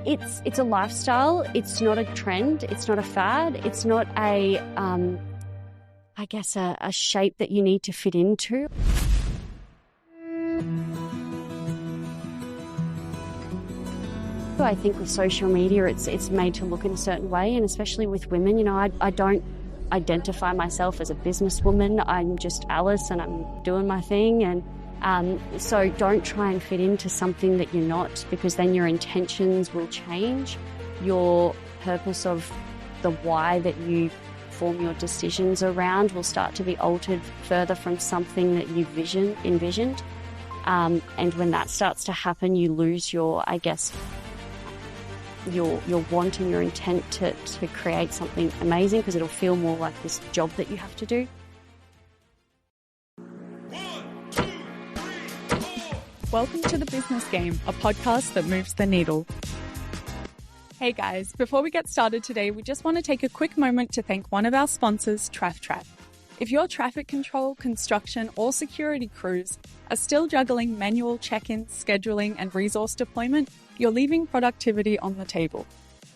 It's a lifestyle. It's not a trend. It's not a fad. It's not a shape that you need to fit into. I think with social media, it's made to look in a certain way, and especially with women, you know, I don't identify myself as a businesswoman. I'm just Alice, and I'm doing my thing, and so don't try and fit into something that you're not, because then your intentions will change. Your purpose of the why that you form your decisions around will start to be altered further from something that you envisioned. And when that starts to happen, you lose your want and your intent to create something amazing, because it'll feel more like this job that you have to do. 1, 2, 3, 4. Welcome to The Business Game, a podcast that moves the needle. Hey guys, before we get started today, we just want to take a quick moment to thank one of our sponsors, TraffTrack. If your traffic control, construction, or security crews are still juggling manual check-ins, scheduling, and resource deployment, you're leaving productivity on the table.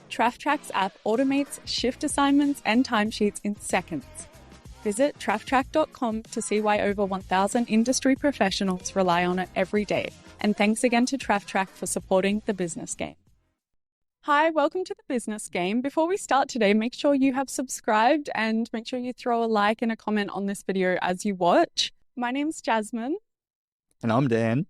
TraffTrack's app automates shift assignments and timesheets in seconds. Visit trafftrack.com to see why over 1,000 industry professionals rely on it every day. And thanks again to TraffTrack for supporting The Business Game. Hi, welcome to The Business Game. Before we start today, make sure you have subscribed and make sure you throw a like and a comment on this video as you watch. My name's Jasmine. And I'm Dan.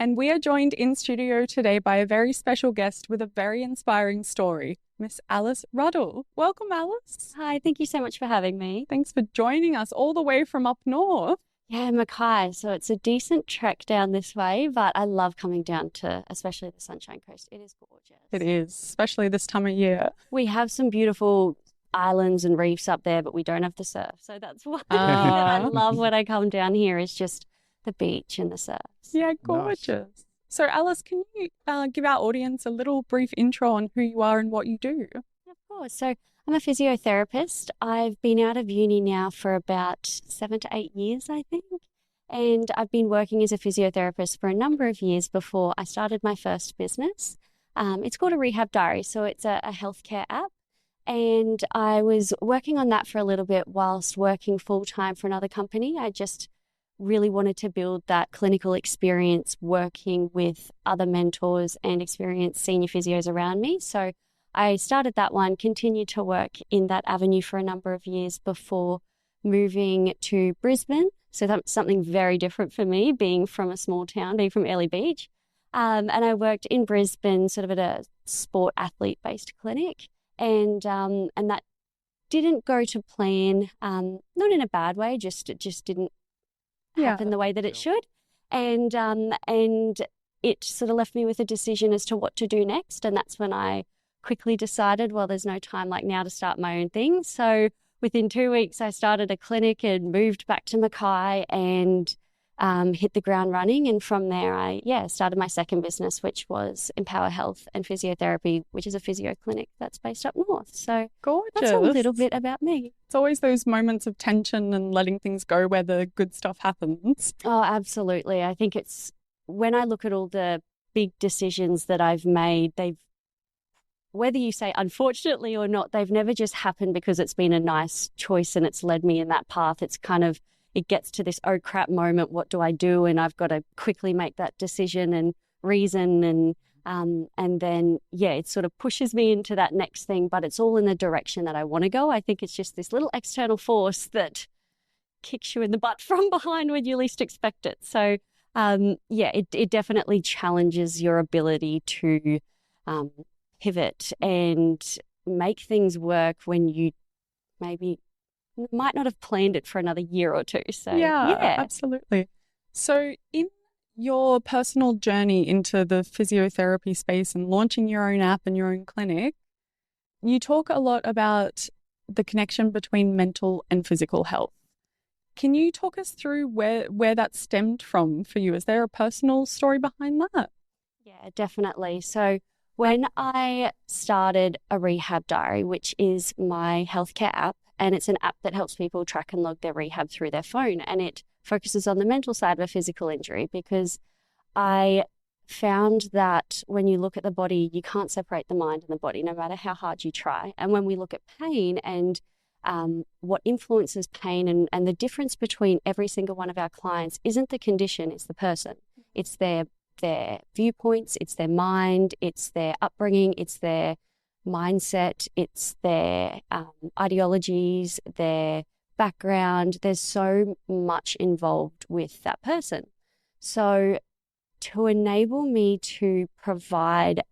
And we are joined in studio today by a very special guest with a very inspiring story, Miss Alice Ruddell. Welcome, Alice. Hi, thank you so much for having me. Thanks for joining us all the way from up north. Yeah, Mackay. So it's a decent trek down this way, but I love coming down to especially the Sunshine Coast. It is gorgeous. It is, especially this time of year. We have some beautiful islands and reefs up there, but we don't have the surf. So that's one thing that I love when I come down here is just the beach and the surf. Yeah, gorgeous. Nice. So Alice, can you give our audience a little brief intro on who you are and what you do? Of course. So I'm a physiotherapist. I've been out of uni now for about 7 to 8 years, I think. And I've been working as a physiotherapist for a number of years before I started my first business. It's called a Rehab Diary. So it's a healthcare app. And I was working on that for a little bit whilst working full-time for another company. I just really wanted to build that clinical experience working with other mentors and experienced senior physios around me. So I started that one, continued to work in that avenue for a number of years before moving to Brisbane. So that's something very different for me, being from a small town, being from Early Beach. And I worked in Brisbane sort of at a sport athlete-based clinic. And that didn't go to plan, not in a bad way, it just didn't happen the way that it should. And it sort of left me with a decision as to what to do next. And that's when I quickly decided, well, there's no time like now to start my own thing. So within 2 weeks, I started a clinic and moved back to Mackay and hit the ground running. And from there, I started my second business, which was Empower Health and Physiotherapy, which is a physio clinic that's based up north. So gorgeous. That's a little bit about me. It's always those moments of tension and letting things go where the good stuff happens. Oh, absolutely. I think it's when I look at all the big decisions that I've made, whether you say unfortunately or not, they've never just happened because it's been a nice choice and it's led me in that path. It's kind of, it gets to this, oh crap moment, what do I do? And I've got to quickly make that decision and reason and then, it sort of pushes me into that next thing, but it's all in the direction that I want to go. I think it's just this little external force that kicks you in the butt from behind when you least expect it. So, it definitely challenges your ability to pivot and make things work when you maybe might not have planned it for another year or two. So, yeah. Absolutely. So in your personal journey into the physiotherapy space and launching your own app and your own clinic, you talk a lot about the connection between mental and physical health. Can you talk us through where that stemmed from for you? Is there a personal story behind that? Yeah, definitely. So when I started a Rehab Diary, which is my healthcare app, and it's an app that helps people track and log their rehab through their phone, and it focuses on the mental side of a physical injury, because I found that when you look at the body, you can't separate the mind and the body, no matter how hard you try. And when we look at pain and what influences pain and the difference between every single one of our clients isn't the condition, it's the person. It's their viewpoints, it's their mind, it's their upbringing, it's their mindset, it's their ideologies, their background. There's so much involved with that person. So to enable me to provide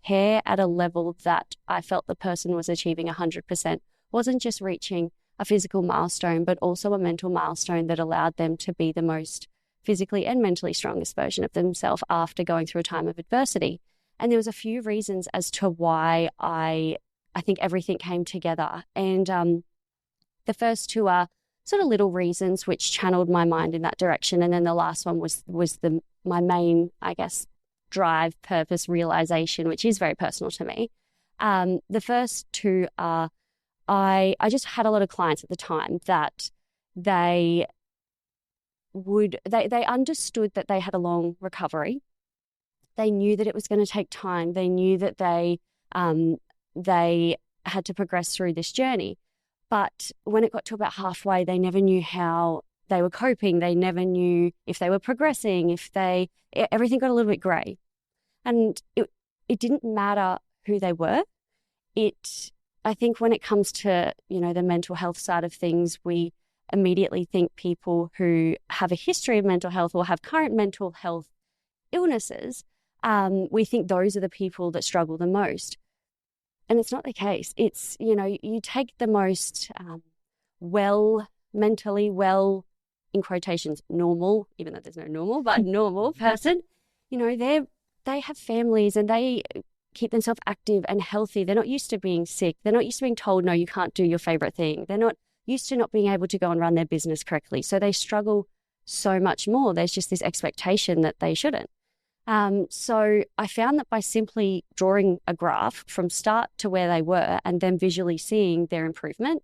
care at a level that I felt the person was achieving 100%, wasn't just reaching a physical milestone, but also a mental milestone that allowed them to be the most physically and mentally strongest version of themselves after going through a time of adversity. And there was a few reasons as to why I think everything came together. And the first two are sort of little reasons which channeled my mind in that direction. And then the last one was my main, I guess, drive, purpose, realization, which is very personal to me. The first two are I just had a lot of clients at the time that they understood that they had a long recovery. They knew that it was going to take time. They knew that they had to progress through this journey. But when it got to about halfway, they never knew how they were coping. They never knew if they were progressing, everything got a little bit grey. And it didn't matter who they were. I think when it comes to, the mental health side of things, we immediately think people who have a history of mental health or have current mental health illnesses, we think those are the people that struggle the most. And it's not the case. It's, you take the most mentally well, in quotations, normal, even though there's no normal, but normal person, they have families and they keep themselves active and healthy. They're not used to being sick. They're not used to being told, no, you can't do your favorite thing. They're not used to not being able to go and run their business correctly. So they struggle so much more. There's just this expectation that they shouldn't. So I found that by simply drawing a graph from start to where they were and then visually seeing their improvement,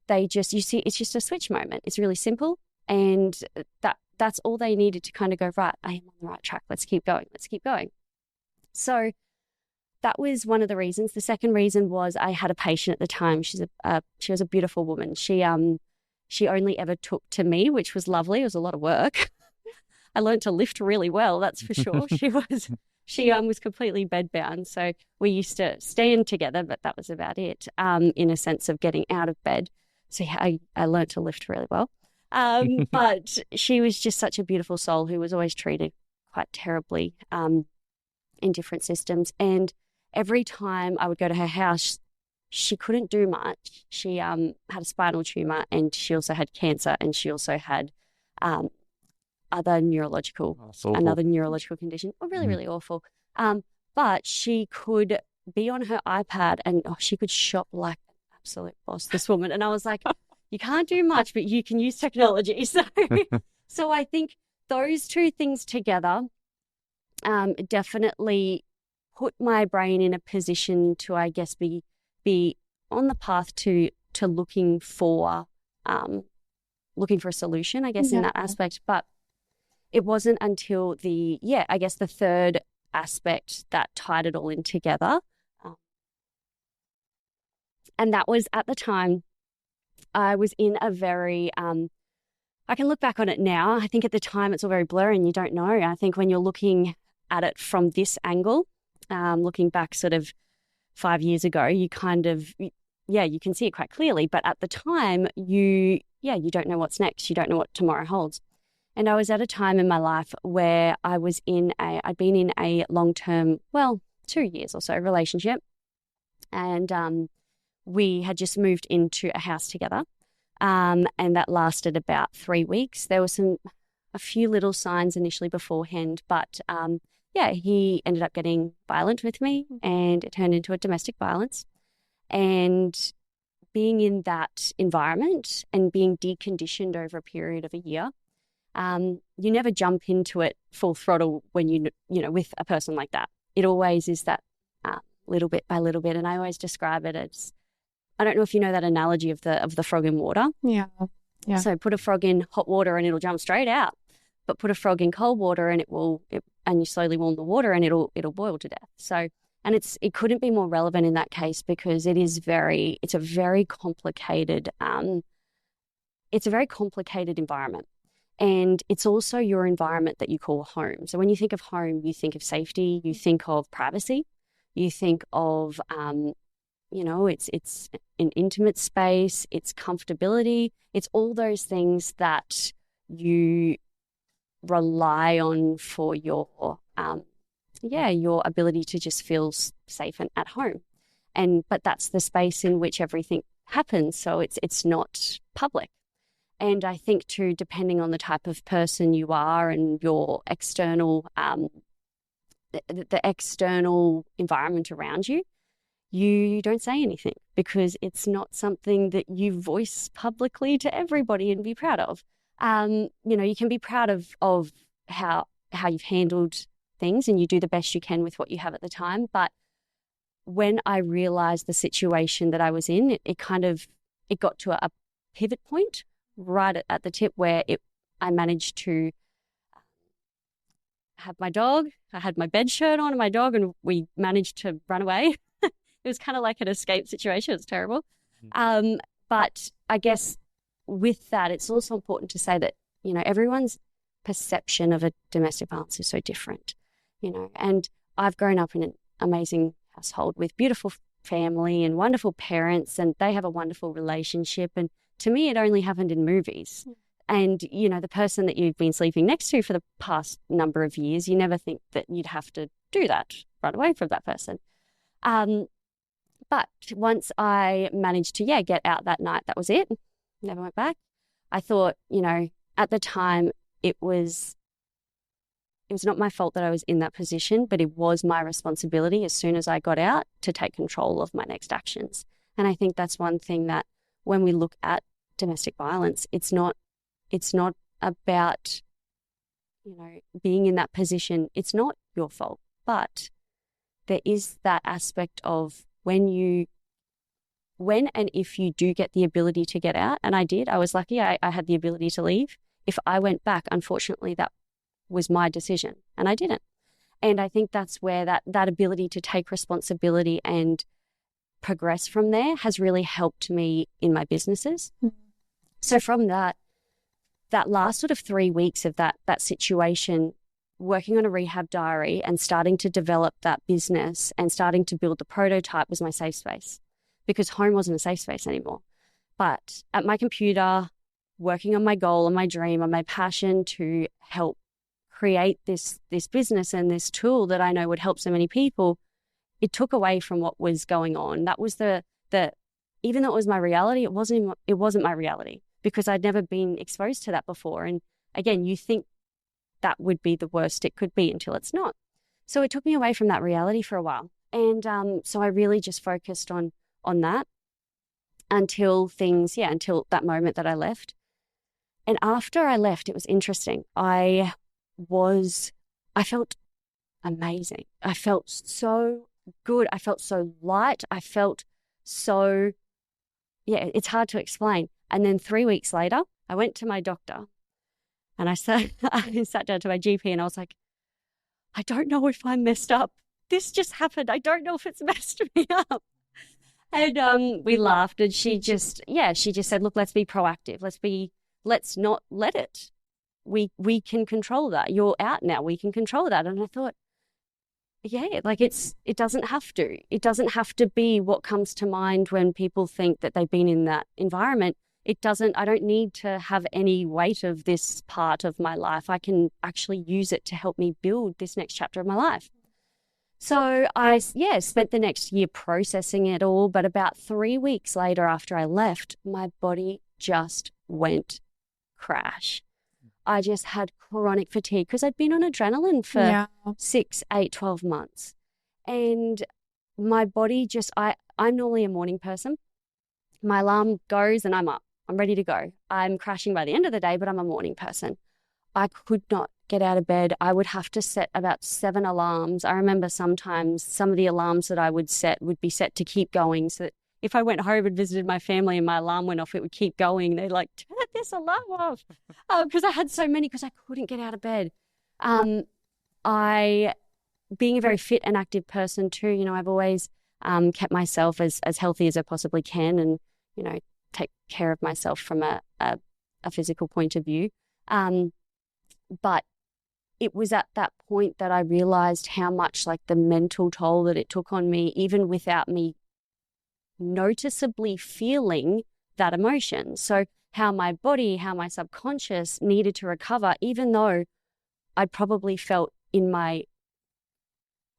it's just a switch moment. It's really simple. And that's all they needed to kind of go, right, I am on the right track. Let's keep going. So that was one of the reasons. The second reason was I had a patient at the time. She was a beautiful woman. She only ever took to me, which was lovely. It was a lot of work. I learned to lift really well, that's for sure. She was completely bedbound. So we used to stand together, but that was about it, in a sense of getting out of bed. So yeah, I learned to lift really well. But she was just such a beautiful soul who was always treated quite terribly in different systems. And every time I would go to her house, she couldn't do much. She had a spinal tumor and she also had cancer and she also had another neurological condition. Oh, really, really awful. But she could be on her iPad and she could shop like an absolute boss, this woman. And I was like, you can't do much, but you can use technology. So I think those two things together definitely put my brain in a position to, I guess, be on the path to looking for a solution, I guess, in that aspect. But it wasn't until the third aspect that tied it all in together. And that was at the time I was in a very, I can look back on it now. I think at the time it's all very blurry and you don't know. I think when you're looking at it from this angle, looking back sort of 5 years ago, you kind of, you can see it quite clearly. But at the time, you don't know what's next. You don't know what tomorrow holds. And I was at a time in my life where I'd been in a long-term, 2 years or so relationship. And we had just moved into a house together. And that lasted about 3 weeks. There were a few little signs initially beforehand, but he ended up getting violent with me and it turned into a domestic violence. And being in that environment and being deconditioned over a period of a year, you never jump into it full throttle when you with a person like that. It always is that little bit by little bit. And I always describe it as, I don't know if you know that analogy of the frog in water. Yeah. So put a frog in hot water and it'll jump straight out. but put a frog in cold water and and you slowly warm the water and it'll boil to death. So, and it couldn't be more relevant in that case because it's a very complicated environment. And it's also your environment that you call home. So when you think of home, you think of safety, you think of privacy, you think of, it's an intimate space, it's comfortability, it's all those things that you rely on for your ability to just feel safe and at home. But that's the space in which everything happens. So it's not public. And I think too, depending on the type of person you are and your external, the external environment around you, you don't say anything because it's not something that you voice publicly to everybody and be proud of. You can be proud of how you've handled things and you do the best you can with what you have at the time. But when I realized the situation that I was in, it got to a pivot point right at the tip where I managed to have my dog. I had my bed shirt on and my dog, and we managed to run away. It was kind of like an escape situation. It was terrible. But I guess with that, it's also important to say that, everyone's perception of a domestic violence is so different, and I've grown up in an amazing household with beautiful family and wonderful parents, and they have a wonderful relationship. And to me, it only happened in movies. And, the person that you've been sleeping next to for the past number of years, you never think that you'd have to do that, run away from that person. But once I managed to, get out that night, that was it. Never went back. I thought, at the time it was not my fault that I was in that position, but it was my responsibility as soon as I got out to take control of my next actions. And I think that's one thing that when we look at domestic violence, it's not about, being in that position. It's not your fault, but there is that aspect of when and if you do get the ability to get out, and I did, I was lucky, I had the ability to leave. If I went back, unfortunately, that was my decision and I didn't. And I think that's where that ability to take responsibility and progress from there has really helped me in my businesses. So from that last sort of 3 weeks of that situation, working on a rehab diary and starting to develop that business and starting to build the prototype was my safe space, because home wasn't a safe space anymore. But at my computer, working on my goal, on my dream, on my passion to help create this business and this tool that I know would help so many people, it took away from what was going on. That was the even though it was my reality, it wasn't my reality because I'd never been exposed to that before. And again, you think that would be the worst it could be until it's not. So it took me away from that reality for a while. And so I really just focused on that until that moment that I left. And after I left, it was interesting. I felt amazing. I felt so good. I felt so light. I felt so, it's hard to explain. And then 3 weeks later, I went to my doctor and I sat down to my GP and I was like, I don't know if I'm messed up. This just happened. I don't know if it's messed me up. And we laughed and she just said, look, let's be proactive. Let's not let it. We can control that. You're out now. We can control that. And I thought, it doesn't have to. It doesn't have to be what comes to mind when people think that they've been in that environment. I don't need to have any weight of this part of my life. I can actually use it to help me build this next chapter of my life. So I spent the next year processing it all. But about 3 weeks later after I left, my body just went crash. I just had chronic fatigue because I'd been on adrenaline for 6, 8, 12 months. And my body I'm normally a morning person. My alarm goes and I'm up. I'm ready to go. I'm crashing by the end of the day, but I'm a morning person. I could not get out of bed. I would have to set about 7 alarms. I remember sometimes some of the alarms that I would set would be set to keep going so that if I went home and visited my family and my alarm went off, it would keep going. They're like, turn this alarm off because I had so many because I couldn't get out of bed. I, being a very fit and active person too, you know, I've always kept myself as healthy as I possibly can and, you know, take care of myself from a physical point of view. But it was at that point that I realized how much like the mental toll that it took on me, even without me noticeably feeling that emotion. So how my body, how my subconscious needed to recover, even though I probably felt in my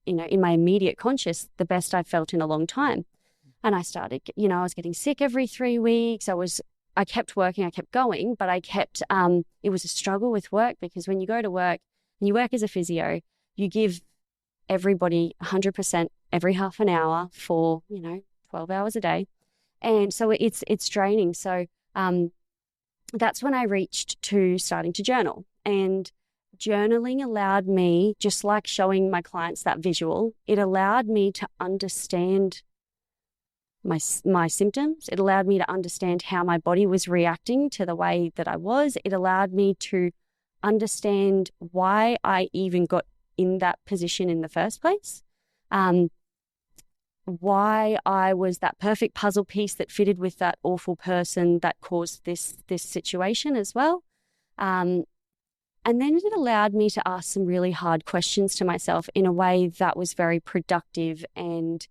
immediate conscious, the best I felt in a long time. And I started, you know, I was getting sick every 3 weeks. I kept working, I kept going, but it was a struggle with work because when you go to work and you work as a physio, you give everybody 100% every half an hour for, 12 hours a day. And so it's draining. So that's when I reached to starting to journal. And journaling allowed me, just like showing my clients that visual, it allowed me to understand my symptoms. It allowed me to understand how my body was reacting to the way that I was. It allowed me to understand why I even got in that position in the first place, why I was that perfect puzzle piece that fitted with that awful person that caused this situation as well. And then it allowed me to ask some really hard questions to myself in a way that was very productive and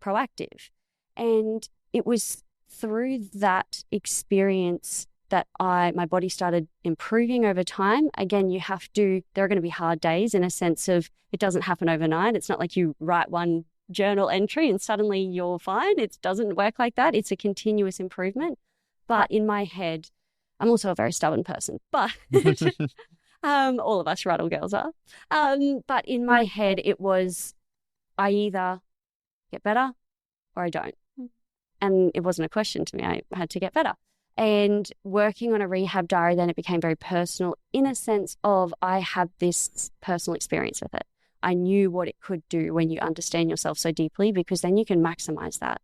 proactive. And it was through that experience that my body started improving over time. Again, there are going to be hard days in a sense of it doesn't happen overnight. It's not like you write one journal entry and suddenly you're fine. It doesn't work like that. It's a continuous improvement. But in my head, I'm also a very stubborn person, but all of us Ruddell girls are. But in my head, it was I either get better or I don't. And it wasn't a question to me. I had to get better. And working on a rehab diary, then it became very personal in a sense of I had this personal experience with it. I knew what it could do when you understand yourself so deeply, because then you can maximize that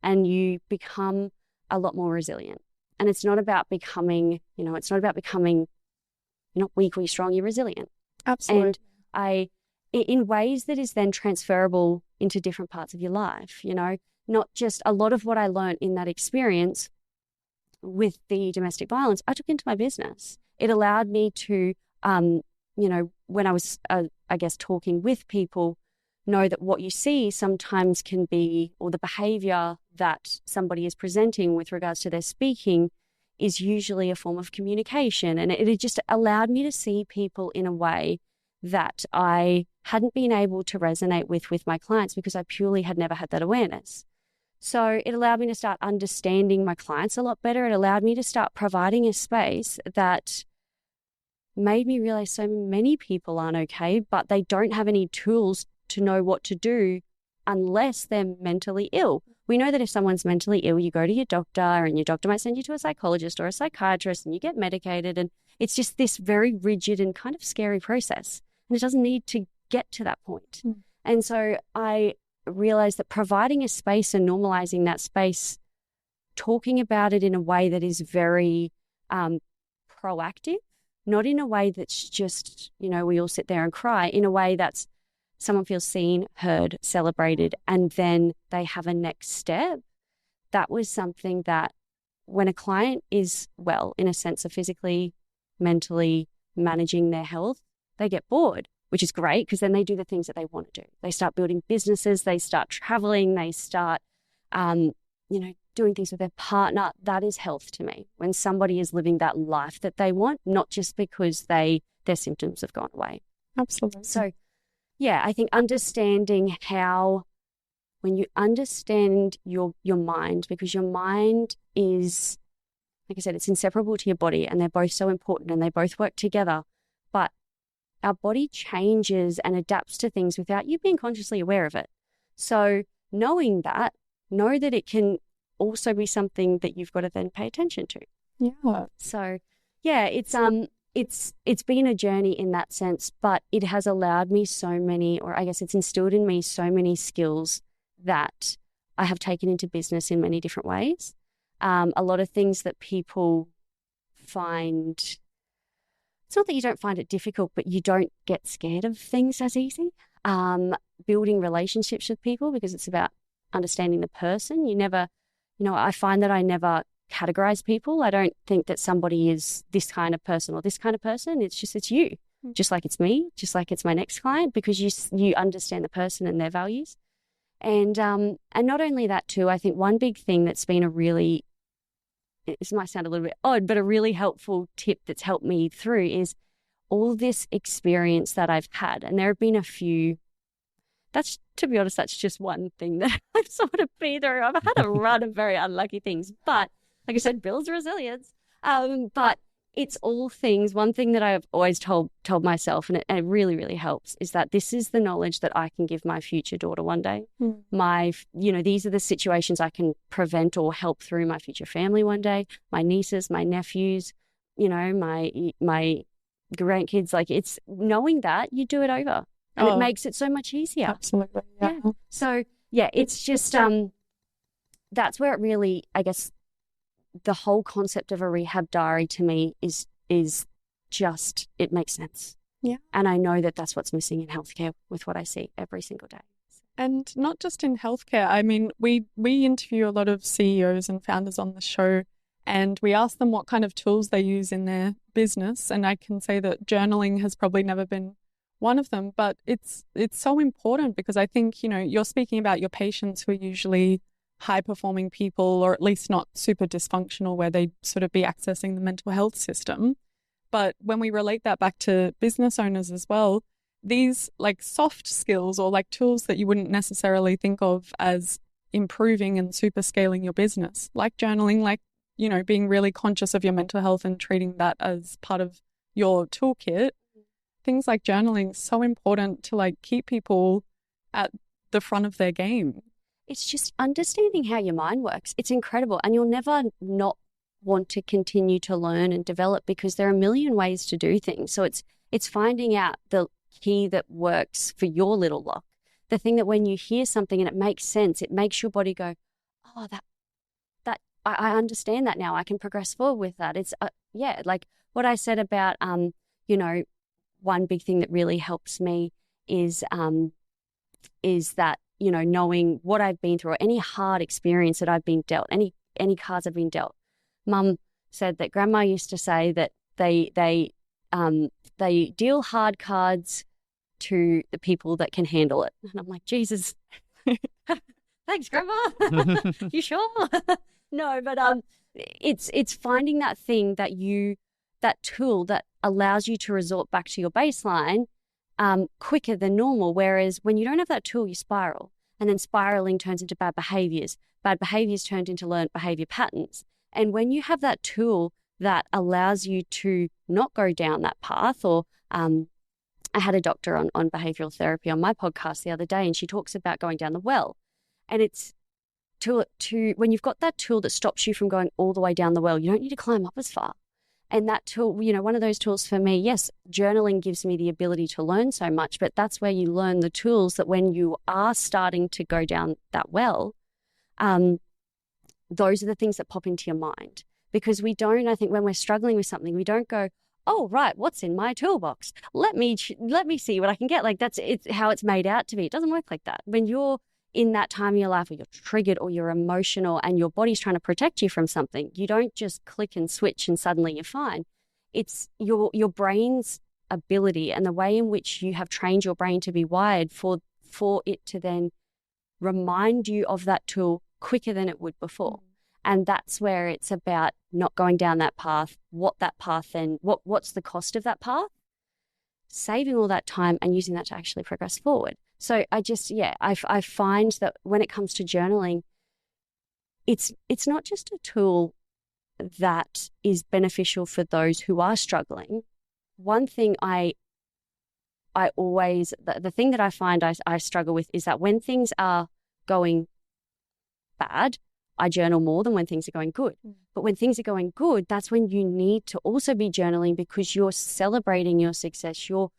and you become a lot more resilient. And it's not about becoming, you're not weak or you're strong, you're resilient. Absolutely. And in ways that is then transferable into different parts of your life, not just a lot of what I learned in that experience with the domestic violence, I took into my business. It allowed me to, when I was, talking with people, know that what you see sometimes can be, or the behavior that somebody is presenting with regards to their speaking is usually a form of communication. And it just allowed me to see people in a way that I hadn't been able to resonate with my clients because I purely had never had that awareness. So it allowed me to start understanding my clients a lot better. It allowed me to start providing a space that made me realize so many people aren't okay, but they don't have any tools to know what to do unless they're mentally ill. We know that if someone's mentally ill, you go to your doctor and your doctor might send you to a psychologist or a psychiatrist and you get medicated. And it's just this very rigid and kind of scary process. And it doesn't need to get to that point. And so I realized that providing a space and normalizing that space, talking about it in a way that is very proactive, not in a way that's just, we all sit there and cry, in a way that's someone feels seen, heard, celebrated, and then they have a next step. That was something that when a client is well, in a sense of physically, mentally managing their health, they get bored, which is great because then they do the things that they want to do. They start building businesses, they start traveling, they start, doing things with their partner. That is health to me. When somebody is living that life that they want, not just because their symptoms have gone away. Absolutely. So, yeah, I think understanding how, when you understand your mind, because your mind is, like I said, it's inseparable to your body and they're both so important and they both work together. But our body changes and adapts to things without you being consciously aware of it. So know that it can also be something that you've got to then pay attention to. Yeah. So yeah, it's been a journey in that sense, but it has allowed me so many, or I guess it's instilled in me so many skills that I have taken into business in many different ways. A lot of things that people find, it's not that you don't find it difficult, but you don't get scared of things as easy. Building relationships with people, because it's about understanding the person. You never, I find that I never categorize people. I don't think that somebody is this kind of person or this kind of person. It's you, just like it's me, just like it's my next client, because you understand the person and their values. And not only that too, I think one big thing that's been this might sound a little bit odd, but a really helpful tip that's helped me through is all this experience that I've had. And there have been a few, to be honest, that's just one thing that I've sort of been through. I've had a run of very unlucky things, but like I said, builds resilience. But it's all things. One thing that I've always told myself, and it really, really helps, is that this is the knowledge that I can give my future daughter one day. These are the situations I can prevent or help through my future family one day, my nieces, my nephews, my grandkids. Like, it's knowing that you do it over. And it makes it so much easier. Absolutely. Yeah. So, it's just, that's where it really, I guess, the whole concept of a rehab diary to me is just, it makes sense. Yeah. And I know that that's what's missing in healthcare with what I see every single day. And not just in healthcare. I mean, we interview a lot of CEOs and founders on the show, and we ask them what kind of tools they use in their business. And I can say that journaling has probably never been one of them, but it's so important, because I think, you're speaking about your patients who are usually high-performing people, or at least not super dysfunctional, where they sort of be accessing the mental health system. But when we relate that back to business owners as well, these like soft skills or like tools that you wouldn't necessarily think of as improving and super scaling your business, like journaling, like, being really conscious of your mental health and treating that as part of your toolkit. Things like journaling, so important to like keep people at the front of their game. It's just understanding how your mind works. It's incredible. And you'll never not want to continue to learn and develop, because there are a million ways to do things. So it's finding out the key that works for your little lock. The thing that when you hear something and it makes sense, it makes your body go, oh, that I understand that now. I can progress forward with that. It's like what I said about one big thing that really helps me is that, knowing what I've been through, or any hard experience that I've been dealt, any cards I've been dealt. Mum said that Grandma used to say that they deal hard cards to the people that can handle it. And I'm like, Jesus, thanks, Grandma. You sure? No, but it's finding that thing that tool that allows you to resort back to your baseline quicker than normal. Whereas when you don't have that tool, you spiral, and then spiraling turns into bad behaviors. Bad behaviors turned into learned behavior patterns. And when you have that tool that allows you to not go down that path, or I had a doctor on behavioral therapy on my podcast the other day, and she talks about going down the well. And it's to when you've got that tool that stops you from going all the way down the well, you don't need to climb up as far. And that tool, one of those tools for me, yes, journaling gives me the ability to learn so much, but that's where you learn the tools that when you are starting to go down that well, those are the things that pop into your mind. Because I think when we're struggling with something, we don't go, oh, right, what's in my toolbox? Let me see what I can get. Like, it's how it's made out to be. It doesn't work like that. When you're in that time of your life where you're triggered or you're emotional and your body's trying to protect you from something, you don't just click and switch and suddenly you're fine. It's your brain's ability and the way in which you have trained your brain to be wired for it to then remind you of that tool quicker than it would before. And that's where it's about not going down that path, what's the cost of that path, saving all that time and using that to actually progress forward. So I find that when it comes to journaling, it's not just a tool that is beneficial for those who are struggling. One thing the thing that I find I struggle with is that when things are going bad, I journal more than when things are going good. But when things are going good, that's when you need to also be journaling, because you're celebrating your success. You're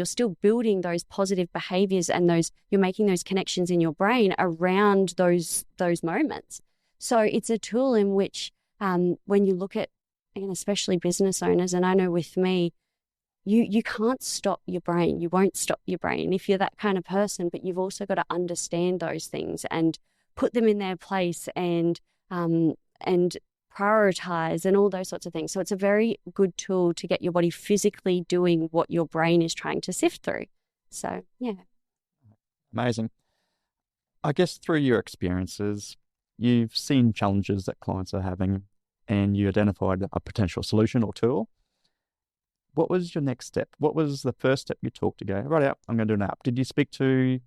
still building those positive behaviors, and you're making those connections in your brain around those moments. So it's a tool in which when you look at and especially business owners, and I know with me, you can't stop your brain. You won't stop your brain if you're that kind of person, but you've also got to understand those things and put them in their place and prioritize and all those sorts of things. So it's a very good tool to get your body physically doing what your brain is trying to sift through. So, yeah. Amazing. I guess through your experiences, you've seen challenges that clients are having and you identified a potential solution or tool. What was your next step? What was the first step you took to go, right out, I'm going to do an app? Did you speak to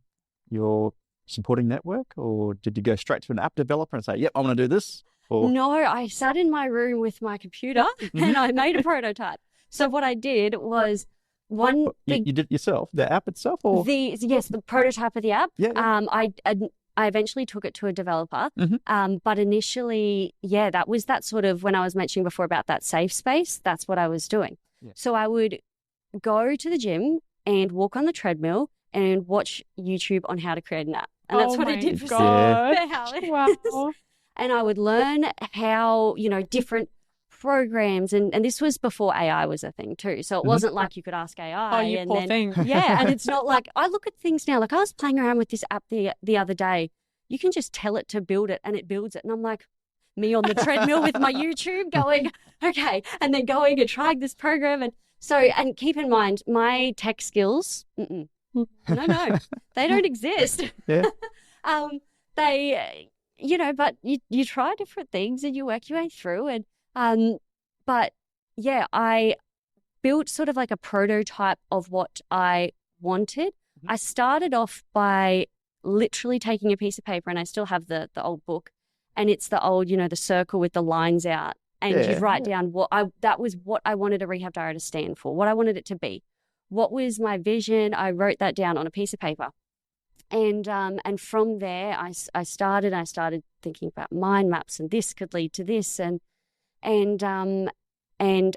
your supporting network, or did you go straight to an app developer and say, yep, I want to do this? Or... No, I sat in my room with my computer and I made a prototype. So what I did was You did it yourself, the app itself? Or the prototype of the app. Yeah. I eventually took it to a developer. Mm-hmm. But initially, that was that sort of, when I was mentioning before about that safe space, that's what I was doing. Yeah. So I would go to the gym and walk on the treadmill and watch YouTube on how to create an app. And that's what I did for Alice. Wow. And I would learn how, different programs. And this was before AI was a thing too. So it wasn't like you could ask AI. Oh, you poor thing. Yeah. And it's not like, I look at things now, like I was playing around with this app the other day. You can just tell it to build it and it builds it. And I'm like, me on the treadmill with my YouTube going, okay, and then going and trying this program. And keep in mind, my tech skills, no, they don't exist. Yeah. But you try different things and you work your way through. I built sort of like a prototype of what I wanted. Mm-hmm. I started off by literally taking a piece of paper, and I still have the old book, and it's the old, the circle with the lines out, and you write down that was what I wanted a rehab diary to stand for, what I wanted it to be. What was my vision? I wrote that down on a piece of paper. And from there, I started thinking about mind maps, and this could lead to this, and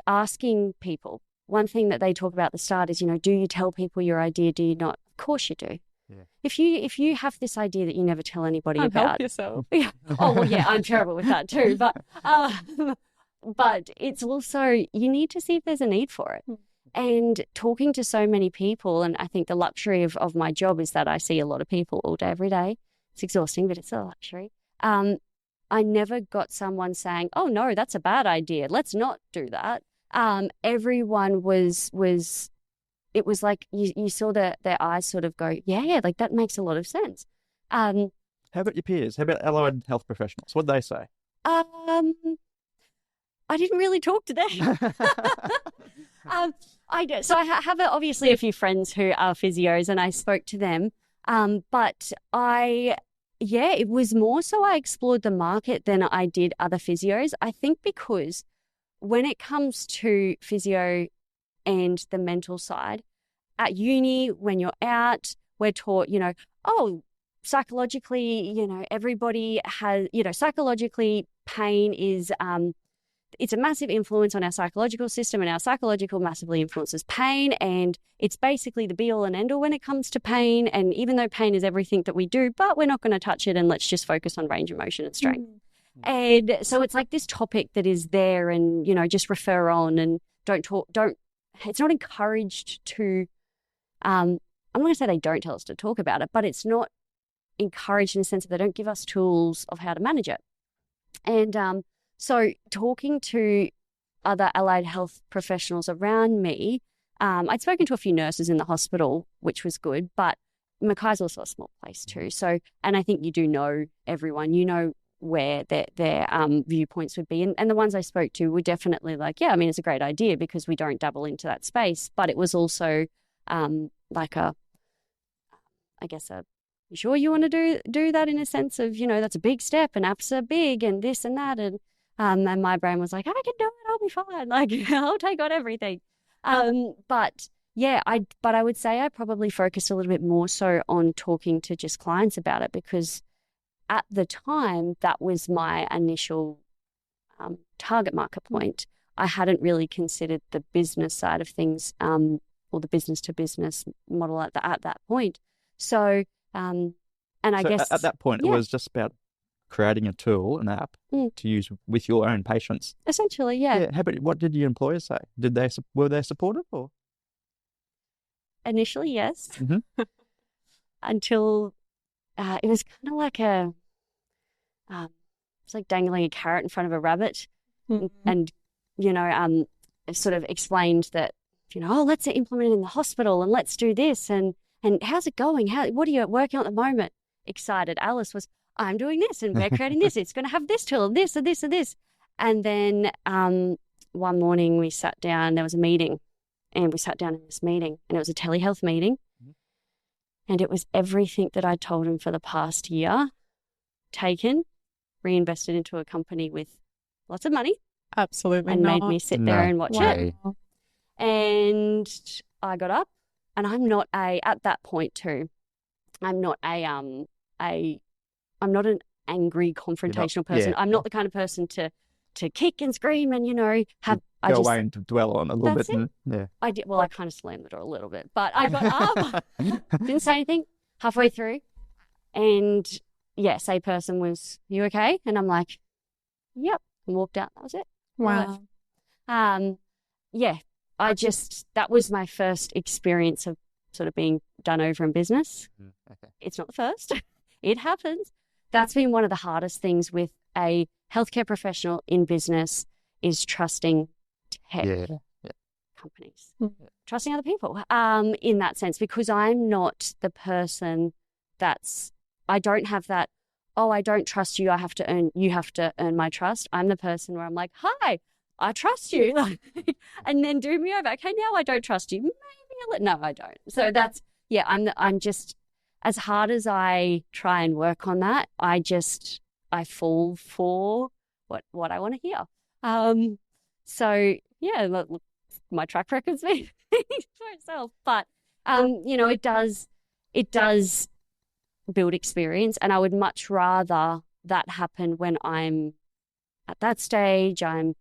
asking people. One thing that they talk about at the start is, do you tell people your idea? Do you not? Of course you do. Yeah. If you have this idea that you never tell anybody about, help yourself. Yeah. Oh well, yeah, I'm terrible with that too. But it's also, you need to see if there's a need for it. And talking to so many people, and I think the luxury of my job is that I see a lot of people all day, every day. It's exhausting, but it's a luxury. I never got someone saying, oh, no, that's a bad idea. Let's not do that. Everyone was it was like you saw their eyes sort of go, yeah, like that makes a lot of sense. How about your peers? How about allied health professionals? What did they say? I didn't really talk to them. I do. So I have obviously a few friends who are physios, and I spoke to them. But it was more so I explored the market than I did other physios. I think because when it comes to physio and the mental side, at uni, when you're out, we're taught, psychologically, everybody has, psychologically pain is, it's a massive influence on our psychological system, and our psychological massively influences pain. And it's basically the be all and end all when it comes to pain. And even though pain is everything that we do, but we're not going to touch it, and let's just focus on range of motion and strength. And so it's like this topic that is there, and, just refer on and it's not encouraged to, I'm not going to say they don't tell us to talk about it, but it's not encouraged in the sense that they don't give us tools of how to manage it. And, so talking to other allied health professionals around me, I'd spoken to a few nurses in the hospital, which was good, but Mackay's also a small place too. So, and I think you do know everyone, where their viewpoints would be. And the ones I spoke to were definitely like, yeah, I mean, it's a great idea because we don't dabble into that space. But it was also you sure you want to do that, in a sense of, that's a big step, and apps are big and this and that. And my brain was like, I can do it, I'll be fine. Like, I'll take on everything. But I would say I probably focused a little bit more so on talking to just clients about it, because at the time, that was my initial target market point. I hadn't really considered the business side of things, or the business to business model at that point. So, I guess at that point, it was just about creating a tool, an app, to use with your own patients. Essentially, yeah. Yeah. How about what did your employers say? Were they supportive or? Initially, yes, Mm-hmm. until it was kind of like it's like dangling a carrot in front of a rabbit, and sort of explained that oh, let's implement it in the hospital and let's do this and how's it going? What are you working on at the moment? Excited Alice was, I'm doing this and we're creating this. It's going to have this tool and this and this and this. And then one morning we sat down. There was a meeting, and we sat down in this meeting, and it was a telehealth meeting, and it was everything that I told him for the past year, taken, reinvested into a company with lots of money. Absolutely and not. made me sit there and watch it. And I got up, and I'm not at that point too, I'm not I'm not an angry confrontational person. I'm not the kind of person to kick and scream and have go away and dwell on a little bit. Yeah, I did. Well, I kind of slammed the door a little bit, but I got up, didn't say anything halfway through, and say person was, you okay? And I'm like, yep, and walked out. That was it. Wow. That was my first experience of sort of being done over in business. Okay. It's not the first. It happens. That's been one of the hardest things with a healthcare professional in business is trusting tech companies, trusting other people in that sense, because I'm not the person I don't have that, oh, I don't trust you. You have to earn my trust. I'm the person where I'm like, hi, I trust you. And then do me over. Okay, now I don't trust you. Maybe no, I don't. So that's, I'm just, as hard as I try and work on that, I fall for what I want to hear. Look, my track record's been for itself, but it does build experience, and I would much rather that happen when I'm at that stage. I'm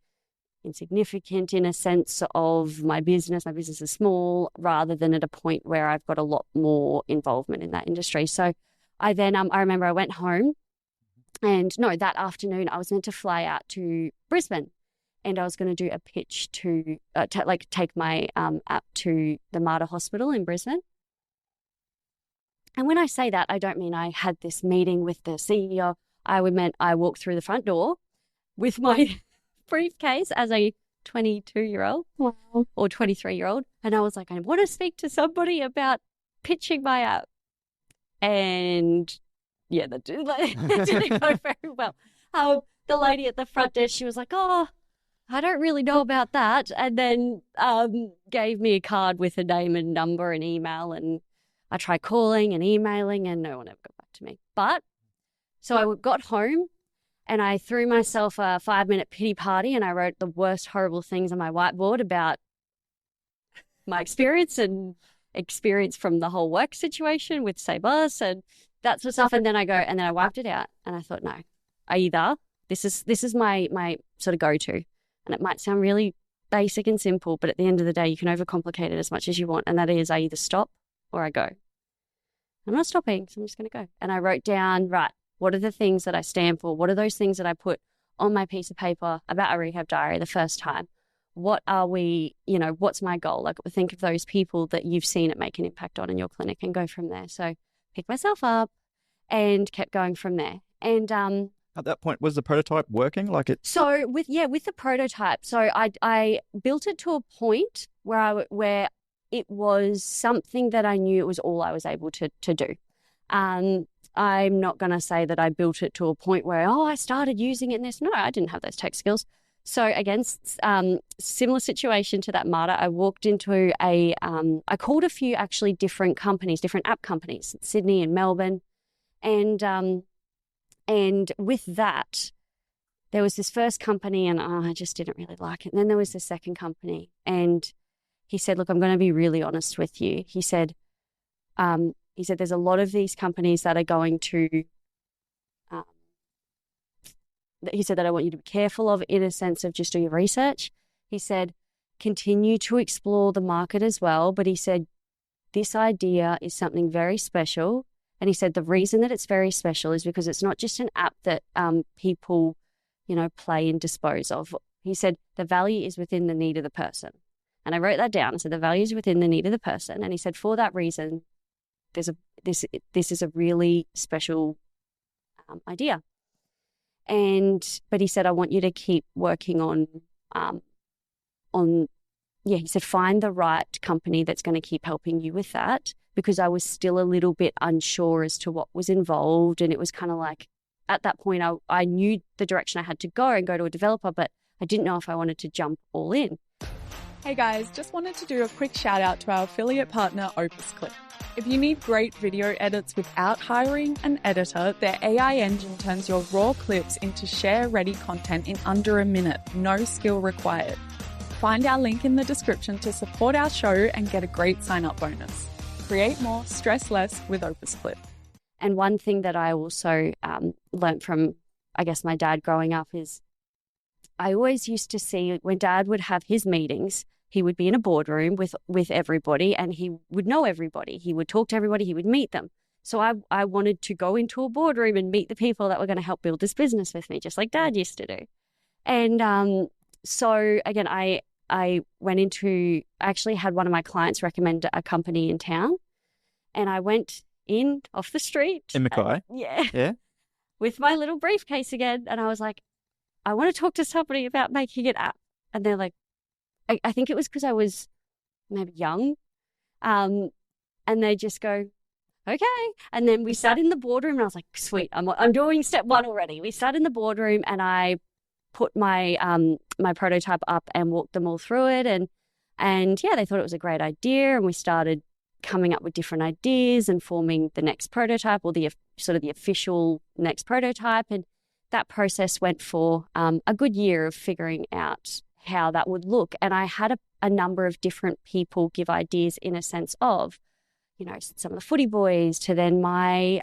insignificant in a sense of my business is small, rather than at a point where I've got a lot more involvement in that industry. So I remember I went home, and that afternoon I was meant to fly out to Brisbane, and I was going to do a pitch to take my app to the Mater Hospital in Brisbane. And when I say that, I don't mean I had this meeting with the CEO. I walked through the front door with my briefcase as a 22-year-old or 23-year-old. And I was like, I want to speak to somebody about pitching my app. And that didn't go very well. The lady at the front desk, she was like, oh, I don't really know about that. And then gave me a card with a name and number and email. And I tried calling and emailing, and no one ever got back to me. But so I got home, and I threw myself a 5-minute pity party, and I wrote the worst horrible things on my whiteboard about my experience from the whole work situation with Say Boss and that sort of stuff. And then I wiped it out, and I thought, no, this is my sort of go-to. And it might sound really basic and simple, but at the end of the day, you can overcomplicate it as much as you want. And that is, I either stop or I go. I'm not stopping, so I'm just going to go. And I wrote down, what are the things that I stand for? What are those things that I put on my piece of paper about a rehab diary the first time? What are we, what's my goal? Like, think of those people that you've seen it make an impact on in your clinic and go from there. So picked myself up and kept going from there. And at that point, was the prototype working? So with the prototype, so I built it to a point where it was something that I knew it was all I was able to do. I'm not going to say that I built it to a point where, I started using it in this. No, I didn't have those tech skills. So again, similar situation to that Mater, I walked into I called a few actually different companies, different app companies, Sydney and Melbourne. And with that, there was this first company, and I just didn't really like it. And then there was the second company, and he said, look, I'm going to be really honest with you. He said, there's a lot of these companies that are going to, he said that I want you to be careful of, in a sense of just do your research. He said, continue to explore the market as well. But he said, this idea is something very special, And he said the reason that it's very special is because it's not just an app that people, play and dispose of. He said the value is within the need of the person. And I wrote that down. I said the value is within the need of the person. And he said for that reason, this is a really special idea. But he said, I want you to keep working he said, find the right company that's going to keep helping you with that, because I was still a little bit unsure as to what was involved. And it was kind of like, at that point, I knew the direction I had to go and go to a developer, but I didn't know if I wanted to jump all in. Hey guys, just wanted to do a quick shout out to our affiliate partner, OpusClip. If you need great video edits without hiring an editor, their AI engine turns your raw clips into share-ready content in under a minute, no skill required. Find our link in the description to support our show and get a great sign-up bonus. Create more, stress less with OpusClip. And one thing that I also learned from, I guess, my dad growing up is I always used to see when Dad would have his meetings, he would be in a boardroom with everybody and he would know everybody. He would talk to everybody. He would meet them. So I wanted to go into a boardroom and meet the people that were going to help build this business with me, just like Dad used to do. And so, again, I actually had one of my clients recommend a company in town, and I went in off the street. In Mackay? Yeah. With my little briefcase again. And I was like, I want to talk to somebody about making an app. And they're like, I think it was because I was maybe young. And they just go, okay. And then we sat in the boardroom and I was like, sweet, I'm doing step one already. We sat in the boardroom and I put my my prototype up and walked them all through it. And yeah, they thought it was a great idea. And we started coming up with different ideas and forming the next prototype, or the sort of the official next prototype. And that process went for a good year of figuring out how that would look. And I had a number of different people give ideas in a sense of, some of the footy boys to then my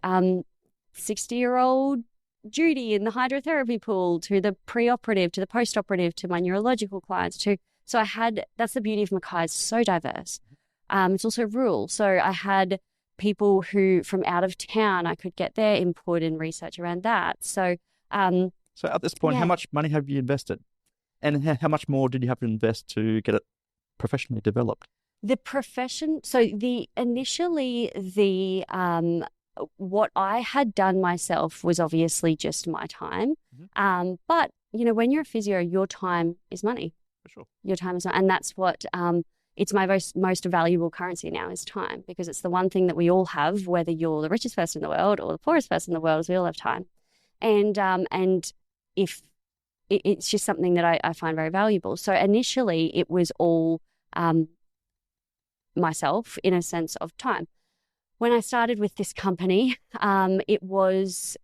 60-year-old Judy in the hydrotherapy pool, to the pre-operative, to the post-operative, to my neurological clients. So that's the beauty of Mackay, it's so diverse. It's also rural. So I had people who from out of town, I could get their input and research around that. So at this point, How much money have you invested? And how much more did you have to invest to get it professionally developed? The profession, so what I had done myself was obviously just my time. Mm-hmm. But, when you're a physio, your time is money. For sure. Your time is money. And that's what, it's my most valuable currency now is time, because it's the one thing that we all have, whether you're the richest person in the world or the poorest person in the world, is we all have time. And if it's just something that I find very valuable. So initially it was all myself in a sense of time. When I started with this company, it was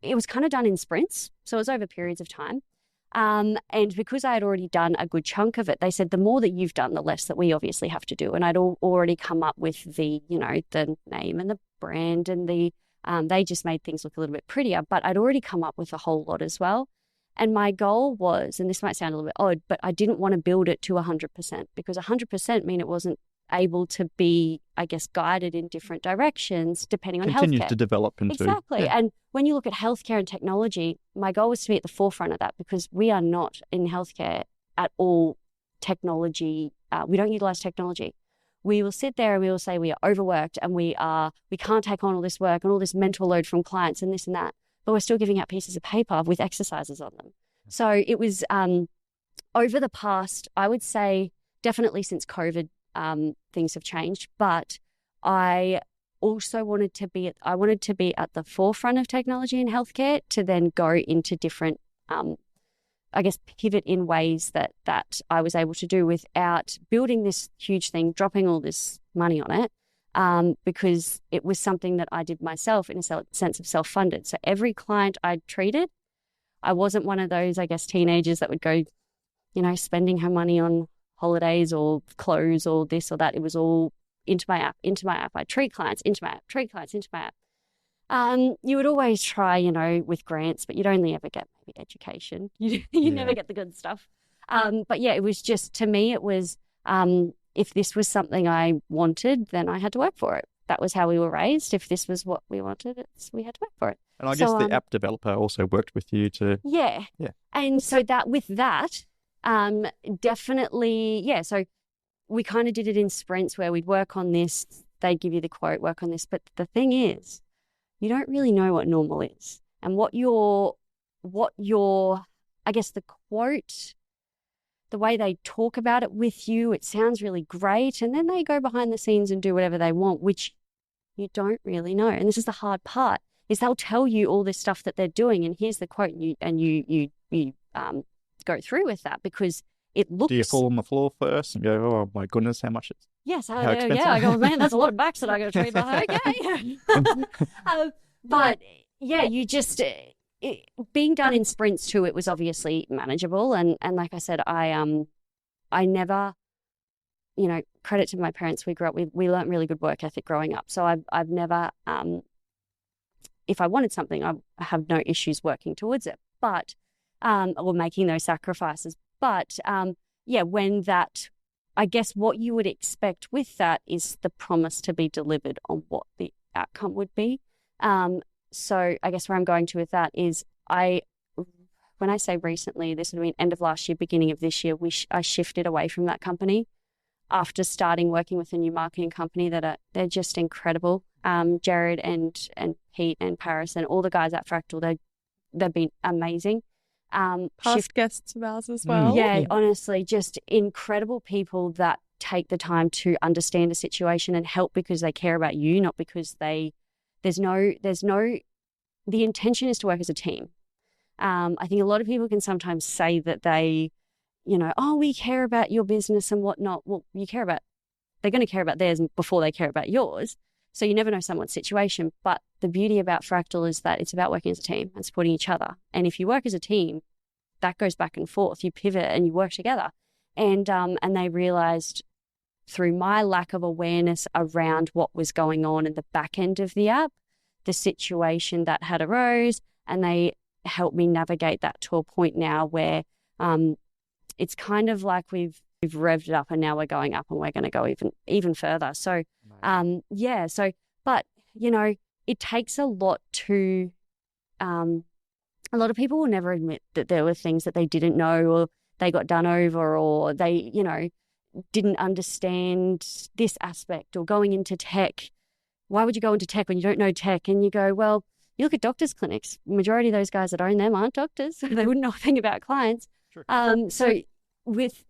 kind of done in sprints. So it was over periods of time. And because I had already done a good chunk of it, they said, the more that you've done, the less that we obviously have to do. And I'd already come up with the name and the brand and they just made things look a little bit prettier, but I'd already come up with a whole lot as well. And my goal was, and this might sound a little bit odd, but I didn't want to build it to 100%, because 100% mean it wasn't able to be, I guess, guided in different directions depending on healthcare. Continues to develop into. Exactly. Yeah. And when you look at healthcare and technology, my goal was to be at the forefront of that, because we are not in healthcare at all technology. We don't utilize technology. We will sit there and we will say we are overworked and we can't take on all this work and all this mental load from clients and this and that, but we're still giving out pieces of paper with exercises on them. So it was over the past, I would say, definitely since COVID, things have changed, but I also wanted to be at the forefront of technology in healthcare to then go into different, pivot in ways that I was able to do without building this huge thing, dropping all this money on it, because it was something that I did myself in a sense of self-funded. So every client I treated, I wasn't one of those, teenagers that would go, spending her money on holidays or clothes or this or that. It was all into my app. I treat clients into my app. You would always try, with grants, but you'd only ever get maybe education. You never get the good stuff. But yeah, it was just, to me, it was, if this was something I wanted, then I had to work for it. that was how we were raised. If this was what we wanted, we had to work for it. And I guess So, the app developer also worked with you to, yeah. Yeah. And so that with that, definitely, yeah. So we kind of did it in sprints where we'd work on this, they'd give you the quote, work on this. But the thing is, you don't really know what normal is. And what your, I guess the quote, the way they talk about it with you, it sounds really great. And then they go behind the scenes and do whatever they want, which you don't really know. And this is the hard part, is they'll tell you all this stuff that they're doing. And here's the quote, and you go through with that because it looks. do you fall on the floor first and go, oh my goodness, how much it's, Yes, how expensive? yeah. I go, man, that's a lot of backs that I got to treat. But okay. But yeah, you just being done in sprints too. It was obviously manageable, and like I said, I never, credit to my parents. We grew up we learned really good work ethic growing up. So I've never, if I wanted something, I have no issues working towards it, but or making those sacrifices. But yeah, when that. I guess what you would expect with that is the promise to be delivered on what the outcome would be. So I guess where I'm going to with that is when I say recently, this would have been end of last year, beginning of this year, I shifted away from that company after starting working with a new marketing company they're just incredible. Jared and Pete and Paris and all the guys at Fractal, they've been amazing. Past guests of ours as well. Yeah, honestly, just incredible people that take the time to understand a situation and help because they care about you, not because the intention is to work as a team. I think a lot of people can sometimes say that they, we care about your business and whatnot. Well, they're going to care about theirs before they care about yours. So you never know someone's situation. But the beauty about Fractal is that it's about working as a team and supporting each other. And if you work as a team, that goes back and forth. You pivot and you work together. And they realized through my lack of awareness around what was going on in the back end of the app, the situation that had arose, and they helped me navigate that to a point now where it's kind of like we've revved it up and now we're going up and we're going to go even further. So, yeah. So, but, it takes a lot to, a lot of people will never admit that there were things that they didn't know or they got done over or they, didn't understand this aspect or going into tech. Why would you go into tech when you don't know tech? And you go, well, you look at doctors' clinics. Majority of those guys that own them aren't doctors. They wouldn't know a thing about clients. Sure. So with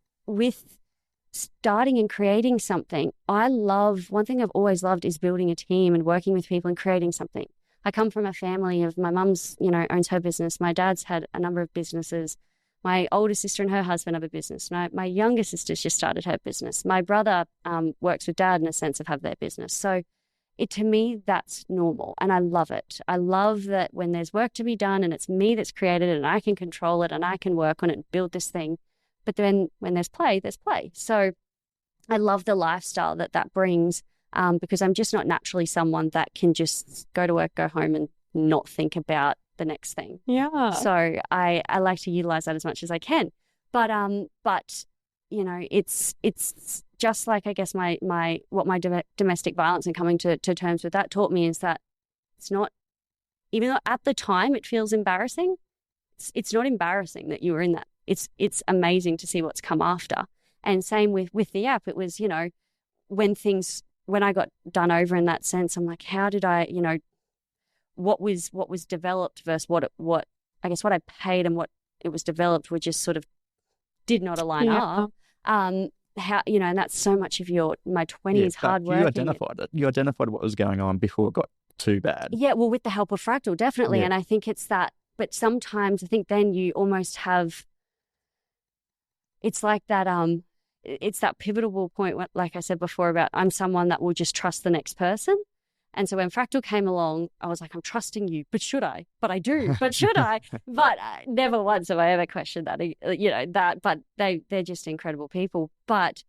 starting and creating something, one thing I've always loved is building a team and working with people and creating something. I come from a family of my mum's, owns her business. My dad's had a number of businesses. My older sister and her husband have a business. My younger sister's just started her business. My brother works with dad in a sense of have their business. So to me, that's normal. And I love it. I love that when there's work to be done and it's me that's created it and I can control it and I can work on it and build this thing. But then when there's play, there's play. So I love the lifestyle that brings because I'm just not naturally someone that can just go to work, go home and not think about the next thing. Yeah. So I like to utilize that as much as I can. But it's just like, I guess what my domestic violence and coming to terms with that taught me is that it's not, even though at the time it feels embarrassing, it's not embarrassing that you were in that. It's amazing to see what's come after. And same with the app. It was, when I got done over in that sense, I'm like, how did I, what was developed versus what I paid and what it was developed, which just sort of did not align up. And that's so much of my 20s hard work. You identified what was going on before it got too bad. Yeah, well, with the help of Fractal, definitely. Yeah. And I think it's that, but sometimes I think then you almost have, it's like that, it's that pivotal point, like I said before, about I'm someone that will just trust the next person. And so when Fractal came along, I was like, I'm trusting you, but should I? But I do, but should I? But never once have I ever questioned that, but they're just incredible people. But